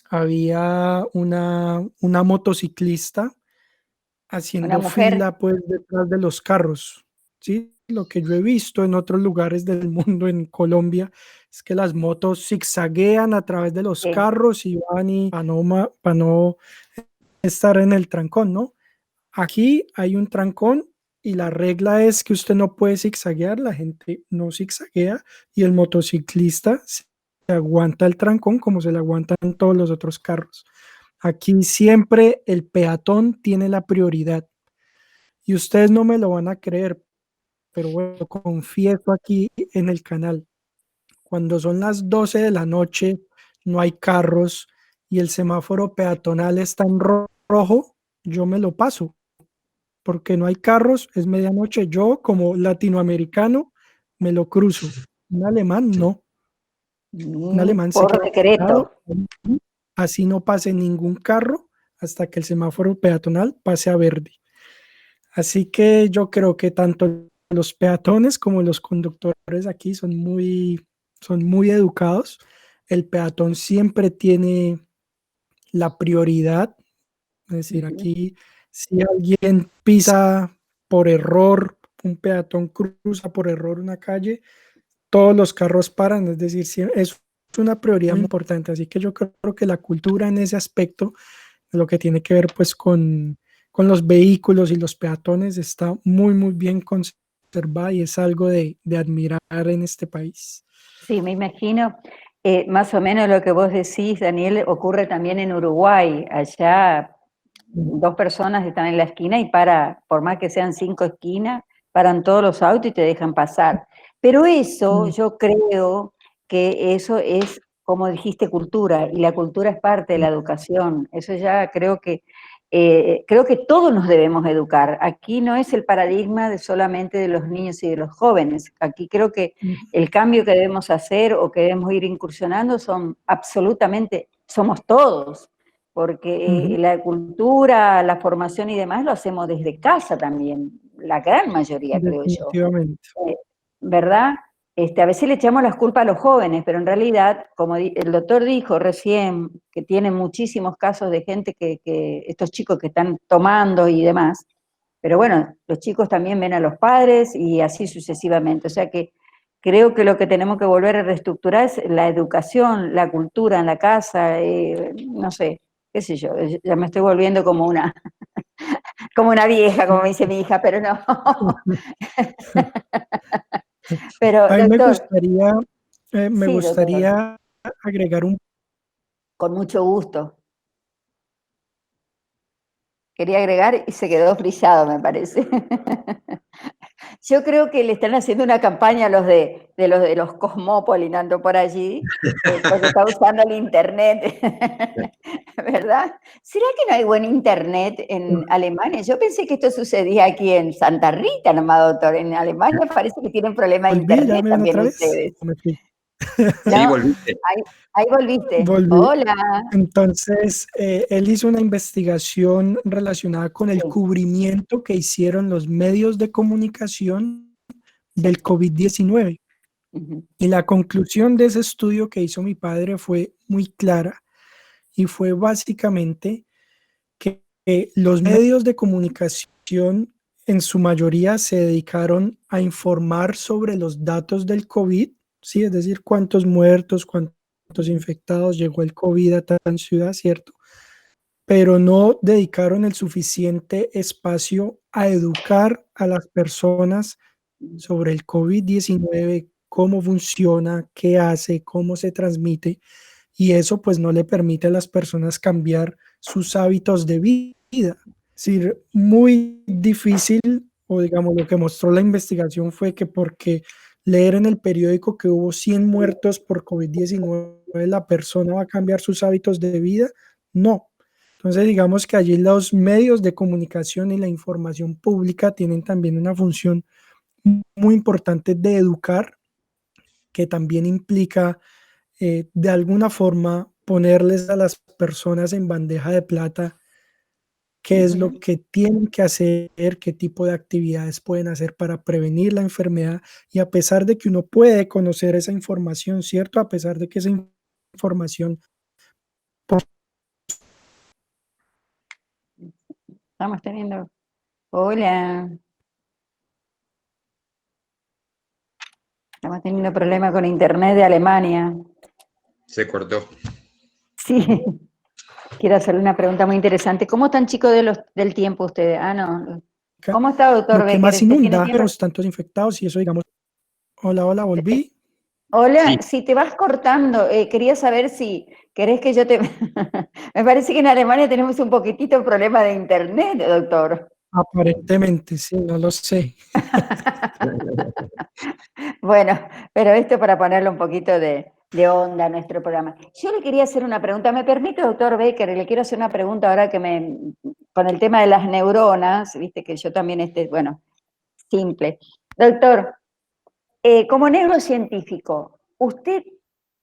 había una motociclista Una haciendo mujer. fila pues detrás de los carros, ¿sí? Lo que yo he visto en otros lugares del mundo, en Colombia, es que las motos zigzaguean a través de los Sí. carros y van y para no estar en el trancón, ¿no? Aquí hay un trancón y la regla es que usted no puede zigzaguear, la gente no zigzaguea y el motociclista se aguanta el trancón como se le aguantan todos los otros carros. Aquí siempre el peatón tiene la prioridad y ustedes no me lo van a creer, pero bueno, confieso aquí en el canal, cuando son las 12 de la noche, no hay carros y el semáforo peatonal está en rojo, yo me lo paso porque no hay carros, es medianoche, yo como latinoamericano me lo cruzo. Un alemán no, un alemán se Por queda decreto. parado, así no pase ningún carro hasta que el semáforo peatonal pase a verde. Así que yo creo que tanto los peatones como los conductores aquí son muy educados. El peatón siempre tiene la prioridad. Es decir, Ujú. aquí si alguien pisa por error, un peatón cruza por error una calle, todos los carros paran. Es decir, es una prioridad muy importante. Así que yo creo que la cultura en ese aspecto, lo que tiene que ver pues con los vehículos y los peatones, está muy bien conservada y es algo de admirar en este país. Sí, me imagino. Más o menos lo que vos decís, Daniel, ocurre también en Uruguay. Allá dos personas están en la esquina y por más que sean 5 esquinas, paran todos los autos y te dejan pasar. Pero eso, Mm, yo creo que eso es, como dijiste, cultura, y la cultura es parte de la educación. Eso ya creo que creo que todos nos debemos educar. Aquí no es el paradigma de solamente de los niños y de los jóvenes. Aquí creo que el cambio que debemos hacer o que debemos ir incursionando somos todos, porque la cultura, la formación y demás lo hacemos desde casa también, la gran mayoría, creo yo. Definitivamente. ¿Verdad? A veces le echamos las culpas a los jóvenes, pero en realidad, como el doctor dijo recién, que tiene muchísimos casos de gente estos chicos que están tomando y demás, pero bueno, los chicos también ven a los padres y así sucesivamente. O sea que creo que lo que tenemos que volver a reestructurar es la educación, la cultura en la casa, no sé, qué sé yo, ya me estoy volviendo como una, como una vieja, como me dice mi hija, pero no. Pero, A mí doctor. me Sí, doctor, gustaría agregar un... con mucho gusto. Quería agregar y se quedó frillado, me parece. Yo creo que le están haciendo una campaña a los de los Cosmópolis, ando por allí, porque está usando el internet, ¿verdad? ¿Será que no hay buen internet en Alemania? Yo pensé que esto sucedía aquí en Santa Rita, nomás, doctor. En Alemania parece que tienen problemas de ¿Volví? ¿Ya internet me ven también otra vez? ustedes. ¿O me fui? Sí, No, volviste. ahí volviste. Volví. Hola. Entonces, él hizo una investigación relacionada con el Sí, cubrimiento que hicieron los medios de comunicación sí. del COVID-19. Ujú. Y la conclusión de ese estudio que hizo mi padre fue muy clara y fue básicamente que los medios de comunicación en su mayoría se dedicaron a informar sobre los datos del COVID, ¿sí? Es decir, cuántos muertos, cuántos infectados, llegó el COVID a tal ciudad, ¿cierto? Pero no dedicaron el suficiente espacio a educar a las personas sobre el COVID-19, cómo funciona, qué hace, cómo se transmite, y eso pues no le permite a las personas cambiar sus hábitos de vida. Es decir, muy difícil, o digamos lo que mostró la investigación fue que porque leer en el periódico que hubo 100 muertos por COVID-19, la persona va a cambiar sus hábitos de vida. No. Entonces digamos que allí los medios de comunicación y la información pública tienen también una función muy importante de educar, que también implica de alguna forma ponerles a las personas en bandeja de plata qué es lo Ujú. que tienen que hacer, qué tipo de actividades pueden hacer para prevenir la enfermedad. Y a pesar de que uno puede conocer esa información, ¿cierto? A pesar de que esa información... Estamos teniendo. Hola. Estamos teniendo problemas con internet de Alemania. Se cortó. Sí. Quiero hacerle una pregunta muy interesante. ¿Cómo están, chicos, del tiempo ustedes? Ah, no. ¿Cómo está, doctor Lo que Becker? más ¿Usted tiene inunda tiempo? los tantos infectados y eso, digamos, hola, hola, volví. Hola, Sí, si te vas cortando, quería saber si querés que yo te... Me parece que en Alemania tenemos un poquitito de problema de internet, doctor. Aparentemente, sí, no lo sé. Bueno, pero esto para ponerle un poquito de onda a nuestro programa. Yo le quería hacer una pregunta. ¿Me permite, doctor Becker? Le quiero hacer una pregunta ahora con el tema de las neuronas, viste que yo también, bueno, simple. Doctor, como neurocientífico, ¿usted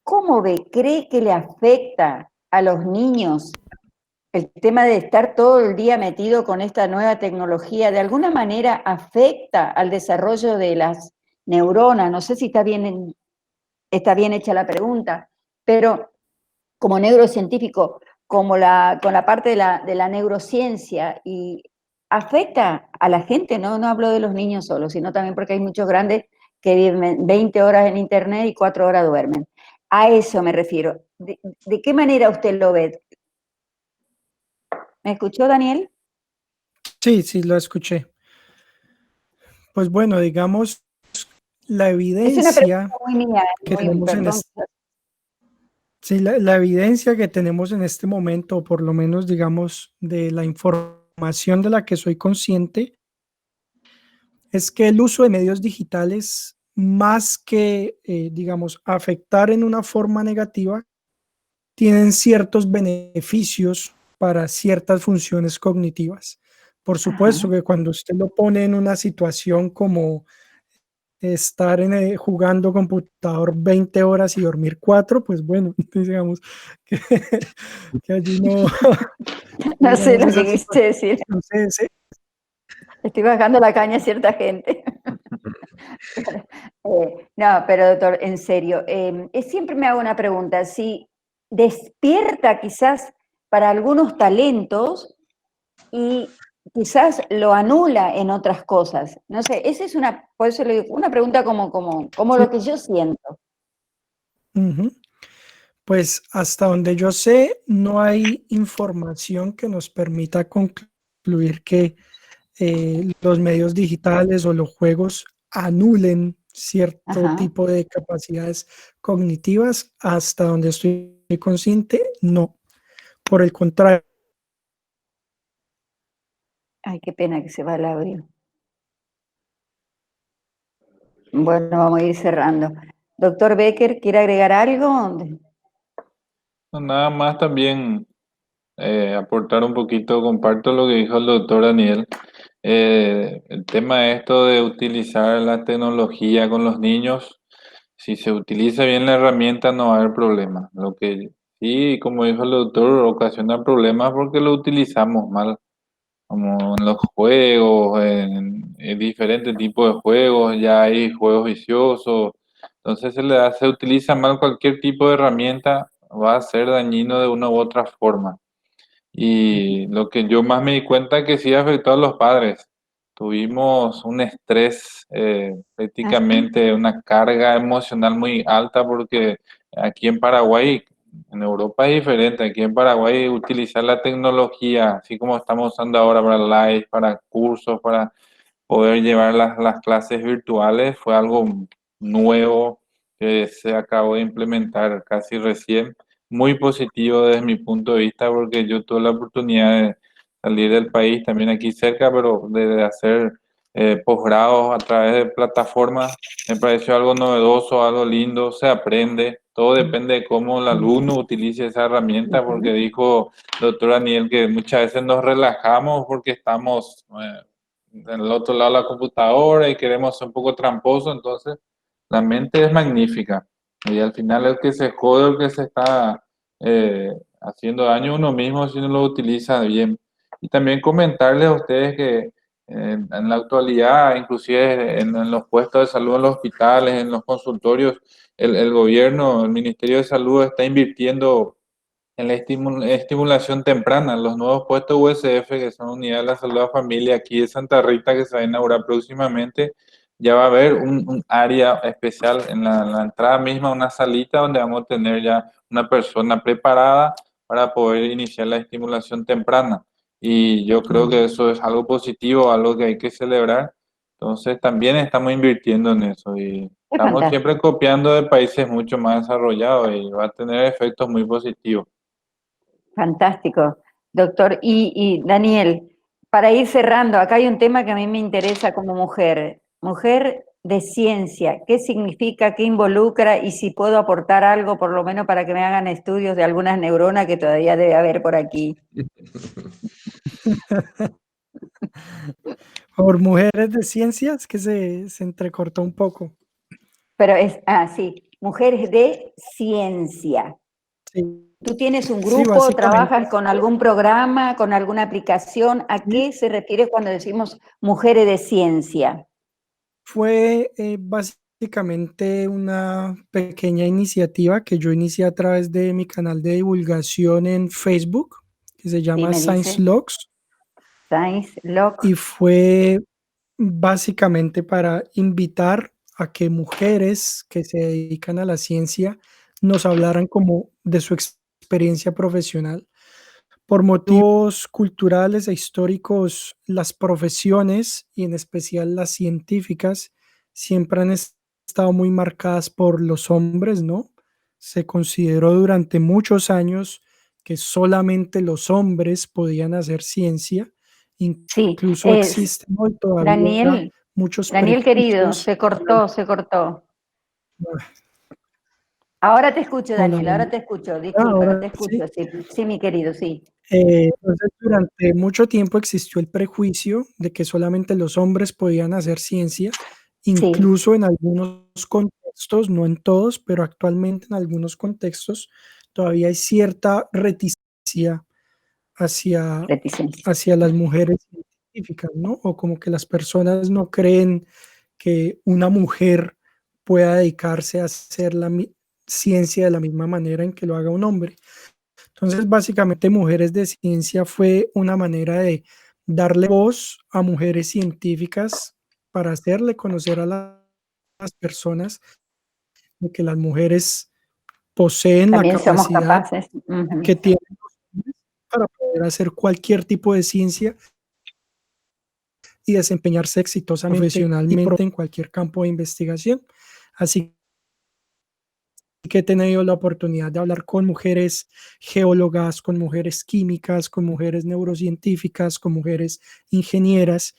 cómo ve, cree que le afecta a los niños el tema de estar todo el día metido con esta nueva tecnología? ¿De alguna manera afecta al desarrollo de las neuronas? No sé si está bien hecha la pregunta, pero como neurocientífico, con la parte de la neurociencia, y afecta a la gente, no hablo de los niños solos, sino también porque hay muchos grandes que viven 20 horas en internet y 4 horas duermen. A eso me refiero. ¿De qué manera usted lo ve? ¿Me escuchó, Daniel? Sí, sí, lo escuché. Pues bueno, digamos, la Es una pregunta evidencia muy mía, que muy, tenemos perdón. sí, la evidencia que tenemos en este momento, o por lo menos digamos de la información de la que soy consciente, es que el uso de medios digitales, más que, digamos, afectar en una forma negativa, tienen ciertos beneficios para ciertas funciones cognitivas. Por supuesto Ajá. que cuando usted lo pone en una situación como estar jugando computador 20 horas y dormir 4, pues bueno, digamos que, que allí no, No sé digamos, lo que esa quise situación decir. no se, Estoy bajando la caña a cierta gente. No, pero doctor, en serio, siempre me hago una pregunta, si despierta quizás para algunos talentos y quizás lo anula en otras cosas. No sé, esa es por eso le digo, una pregunta como sí. lo que yo siento. Ujú. Pues hasta donde yo sé, no hay información que nos permita concluir que los medios digitales o los juegos anulen cierto Ajá. tipo de capacidades cognitivas. Hasta donde estoy consciente, no. Por el contrario. Ay, qué pena que se va el audio. Bueno, vamos a ir cerrando. Doctor Becker, ¿quiere agregar algo? No, nada más también aportar un poquito, comparto lo que dijo el doctor Daniel. El tema esto de utilizar la tecnología con los niños, si se utiliza bien la herramienta no va a haber problema. Lo que sí, como dijo el doctor, ocasiona problemas porque lo utilizamos mal, como en los juegos, en diferentes tipos de juegos, ya hay juegos viciosos, entonces se utiliza mal cualquier tipo de herramienta, va a ser dañino de una u otra forma. Y lo que yo más me di cuenta es que sí afectó a los padres. Tuvimos un estrés, ¿Ah, sí? prácticamente una carga emocional muy alta porque aquí en Paraguay, en Europa es diferente. Aquí en Paraguay utilizar la tecnología, así como estamos usando ahora para live, para cursos, para poder llevar las clases virtuales, fue algo nuevo que se acabó de implementar casi recién, muy positivo desde mi punto de vista porque yo tuve la oportunidad de salir del país, también aquí cerca, pero de hacer posgrados a través de plataformas, me pareció algo novedoso, algo lindo, se aprende, todo depende de cómo el alumno utilice esa herramienta, porque Ujú. dijo el doctor Daniel que muchas veces nos relajamos porque estamos del otro lado de la computadora y queremos ser un poco tramposo, entonces la mente es magnífica y al final el que se jode, el que se está haciendo daño a uno mismo si no lo utiliza bien. Y también comentarles a ustedes que en la actualidad, inclusive en los puestos de salud, en los hospitales, en los consultorios, el gobierno, el Ministerio de Salud está invirtiendo en la estimulación temprana, los nuevos puestos USF, que son Unidad de la Salud de la Familia aquí de Santa Rita, que se va a inaugurar próximamente, ya va a haber un área especial en la entrada misma, una salita donde vamos a tener ya una persona preparada para poder iniciar la estimulación temprana. Y yo creo que eso es algo positivo, algo que hay que celebrar. Entonces también estamos invirtiendo en eso y Es estamos fantástico. siempre copiando de países mucho más desarrollados y va a tener efectos muy positivos. Fantástico, doctor. Y Daniel, para ir cerrando, acá hay un tema que a mí me interesa como mujer de ciencia. ¿Qué significa, qué involucra y si puedo aportar algo, por lo menos para que me hagan estudios de algunas neuronas que todavía debe haber por aquí? Por mujeres de ciencias, que se entrecortó un poco. Pero sí, mujeres de ciencia. Sí, ¿Tú tienes un sí, grupo, básicamente. trabajas con algún programa, con alguna aplicación? ¿A Sí. qué se refiere cuando decimos mujeres de ciencia? Fue básicamente una pequeña iniciativa que yo inicié a través de mi canal de divulgación en Facebook, que se Sí, llama me Science dice Logs, Science Lock. y fue básicamente para invitar a que mujeres que se dedican a la ciencia nos hablaran como de su experiencia profesional. Por motivos culturales e históricos, las profesiones, y en especial las científicas, siempre han estado muy marcadas por los hombres, ¿no? Se consideró durante muchos años que solamente los hombres podían hacer ciencia. Sí, Incluso existen hoy todavía Daniel, muchos Daniel querido, prejuicios. se cortó, se cortó. Ahora te escucho, Hola, Daniel, ahora te escucho, disculpa, ahora te sí. escucho, sí, sí, mi querido, sí, Entonces, durante mucho tiempo existió el prejuicio de que solamente los hombres podían hacer ciencia, sí, incluso en algunos contextos, no en todos, pero actualmente en algunos contextos todavía hay cierta reticencia hacia, reticencia. hacia las mujeres científicas, ¿no? O como que las personas no creen que una mujer pueda dedicarse a hacer ciencia de la misma manera en que lo haga un hombre. Entonces, básicamente, Mujeres de Ciencia fue una manera de darle voz a mujeres científicas para hacerle conocer a las personas de que las mujeres poseen la También somos capacidad capaces. Ujú. que tienen los hombres para poder hacer cualquier tipo de ciencia y desempeñarse exitosamente profesionalmente en cualquier campo de investigación. Así que he tenido la oportunidad de hablar con mujeres geólogas, con mujeres químicas, con mujeres neurocientíficas, con mujeres ingenieras.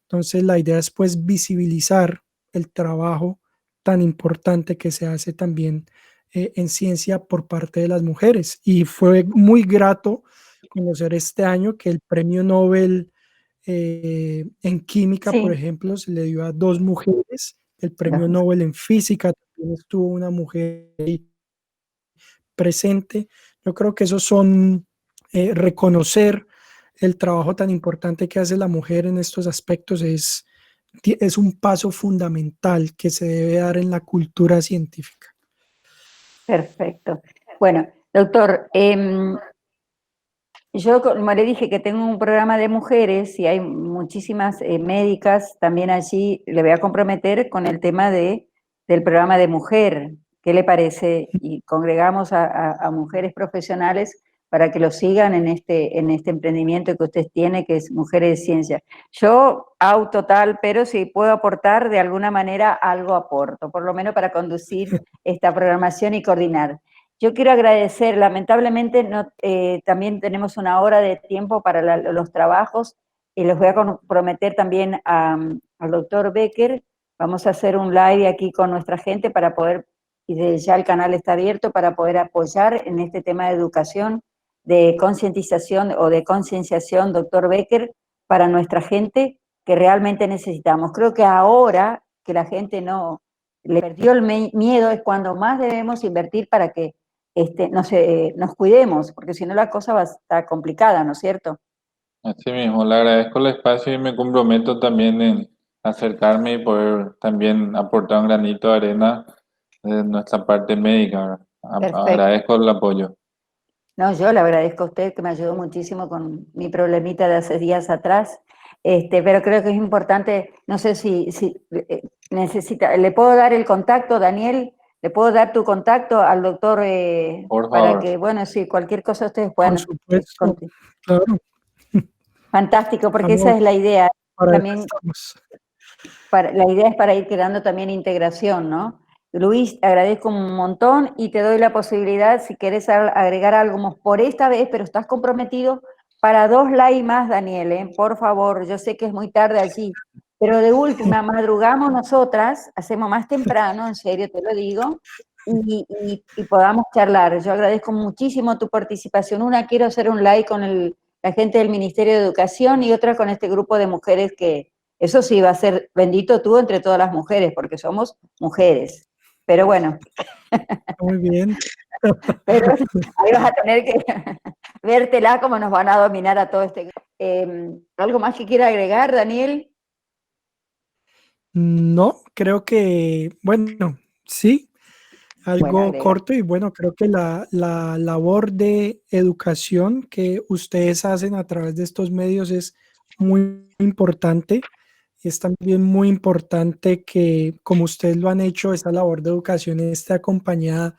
Entonces la idea es pues visibilizar el trabajo tan importante que se hace también en ciencia por parte de las mujeres. Y fue muy grato conocer este año que el premio Nobel en química, por Sí, ejemplo, se le dio a dos mujeres. El premio los- Nobel en física también estuvo una mujer presente. Yo creo que esos son reconocer el trabajo tan importante que hace la mujer en estos aspectos es un paso fundamental que se debe dar en la cultura científica. perfecto. Bueno, doctor, yo, como le dije, que tengo un programa de mujeres y hay muchísimas médicas también allí. Le voy a comprometer con el tema del programa de mujer. ¿Qué le parece? Y congregamos a mujeres profesionales para que lo sigan en este emprendimiento que usted tiene, que es Mujeres de Ciencia. Yo total, pero si puedo aportar de alguna manera, algo aporto, por lo menos para conducir esta programación y coordinar. Yo quiero agradecer, lamentablemente no, también tenemos una hora de tiempo para los trabajos y les voy a comprometer también al doctor Becker. Vamos a hacer un live aquí con nuestra gente para poder, y desde ya el canal está abierto para poder apoyar en este tema de educación, de concientización o de concienciación, doctor Becker, para nuestra gente que realmente necesitamos. Creo que ahora que la gente no le perdió el miedo es cuando más debemos invertir para que nos cuidemos, porque si no la cosa va a estar complicada, ¿no es cierto? Así mismo, le agradezco el espacio y me comprometo también en acercarme y poder también aportar un granito de arena de nuestra parte médica, ¿verdad? Perfecto. Agradezco el apoyo. No, yo le agradezco a usted que me ayudó muchísimo con mi problemita de hace días atrás, pero creo que es importante, no sé si necesita, ¿le puedo dar el contacto, Daniel? ¿Le puedo dar tu contacto al doctor Por para favor. que, bueno, si cualquier cosa ustedes Por puedan... supuesto, claro, fantástico, porque esa es estamos, la idea. para eso También estamos. la idea es para ir creando también integración, ¿no? Luis, te agradezco un montón y te doy la posibilidad, si querés agregar algo por esta vez, pero estás comprometido para 2 likes más, Daniel, ¿eh? Por favor, yo sé que es muy tarde allí, pero de última, madrugamos nosotras, hacemos más temprano, en serio te lo digo, y podamos charlar. Yo agradezco muchísimo tu participación. Una, quiero hacer un like con la gente del Ministerio de Educación y otra con este grupo de mujeres que eso sí, va a ser bendito tú entre todas las mujeres, porque somos mujeres. Pero bueno, Muy bien. pero ahí vas a tener que vértela cómo nos van a dominar a todo este grupo. ¿Algo más que quiera agregar, Daniel? No, creo que, bueno, sí, Bueno, algo agrega. corto y bueno, creo que la labor de educación que ustedes hacen a través de estos medios es muy importante. Y es también muy importante que, como ustedes lo han hecho, esta labor de educación esté acompañada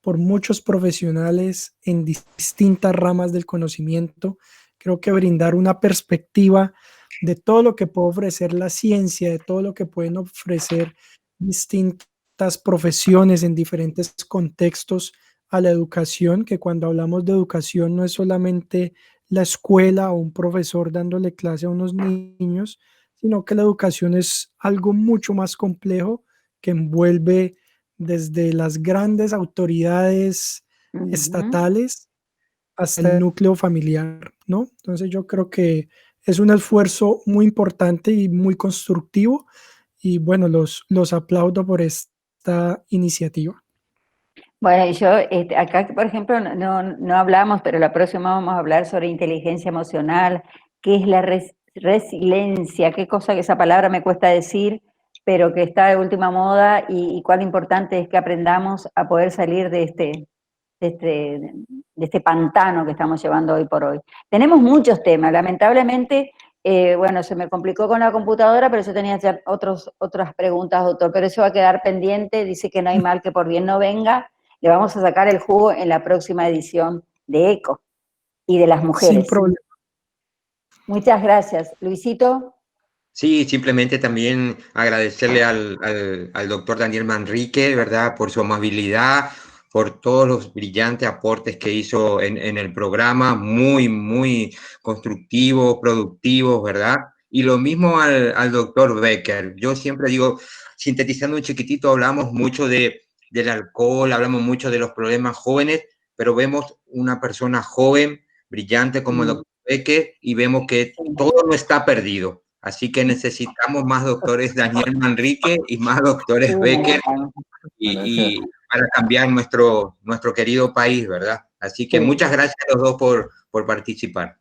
por muchos profesionales en distintas ramas del conocimiento. Creo que brindar una perspectiva de todo lo que puede ofrecer la ciencia, de todo lo que pueden ofrecer distintas profesiones en diferentes contextos a la educación, que cuando hablamos de educación no es solamente la escuela o un profesor dándole clase a unos niños, sino que la educación es algo mucho más complejo que envuelve desde las grandes autoridades estatales hasta el núcleo familiar, ¿no? Entonces yo creo que es un esfuerzo muy importante y muy constructivo y bueno, los aplaudo por esta iniciativa. Bueno, y yo acá, por ejemplo, no hablamos, pero la próxima vamos a hablar sobre inteligencia emocional, qué es la resiliencia, qué cosa que esa palabra me cuesta decir, pero que está de última moda y cuán importante es que aprendamos a poder salir de este pantano que estamos llevando hoy por hoy. Tenemos muchos temas, lamentablemente, bueno, se me complicó con la computadora, pero yo tenía ya otras preguntas, doctor, pero eso va a quedar pendiente, dice que no hay mal que por bien no venga, le vamos a sacar el jugo en la próxima edición de ECO y de las mujeres. Sin problema. Muchas gracias. Luisito. Sí, simplemente también agradecerle al doctor Daniel Manrique, ¿verdad? Por su amabilidad, por todos los brillantes aportes que hizo en el programa, muy, muy constructivos, productivos, ¿verdad? Y lo mismo al doctor Becker. Yo siempre digo, sintetizando un chiquitito, hablamos mucho del alcohol, hablamos mucho de los problemas jóvenes, pero vemos una persona joven, brillante como el doctor Becker, y vemos que todo no está perdido. Así que necesitamos más doctores Daniel Manrique y más doctores Becker y para cambiar nuestro querido país, ¿verdad? Así que muchas gracias a los dos por participar.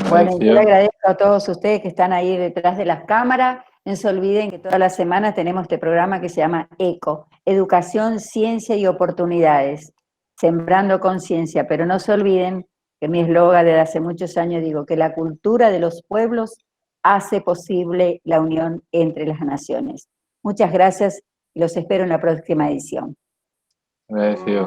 Bueno, yo le agradezco a todos ustedes que están ahí detrás de las cámaras. No se olviden que todas las semanas tenemos este programa que se llama ECO, Educación, Ciencia y Oportunidades, Sembrando Conciencia. Pero no se olviden que mi eslogan desde hace muchos años digo que la cultura de los pueblos hace posible la unión entre las naciones. Muchas gracias y los espero en la próxima edición. Gracias.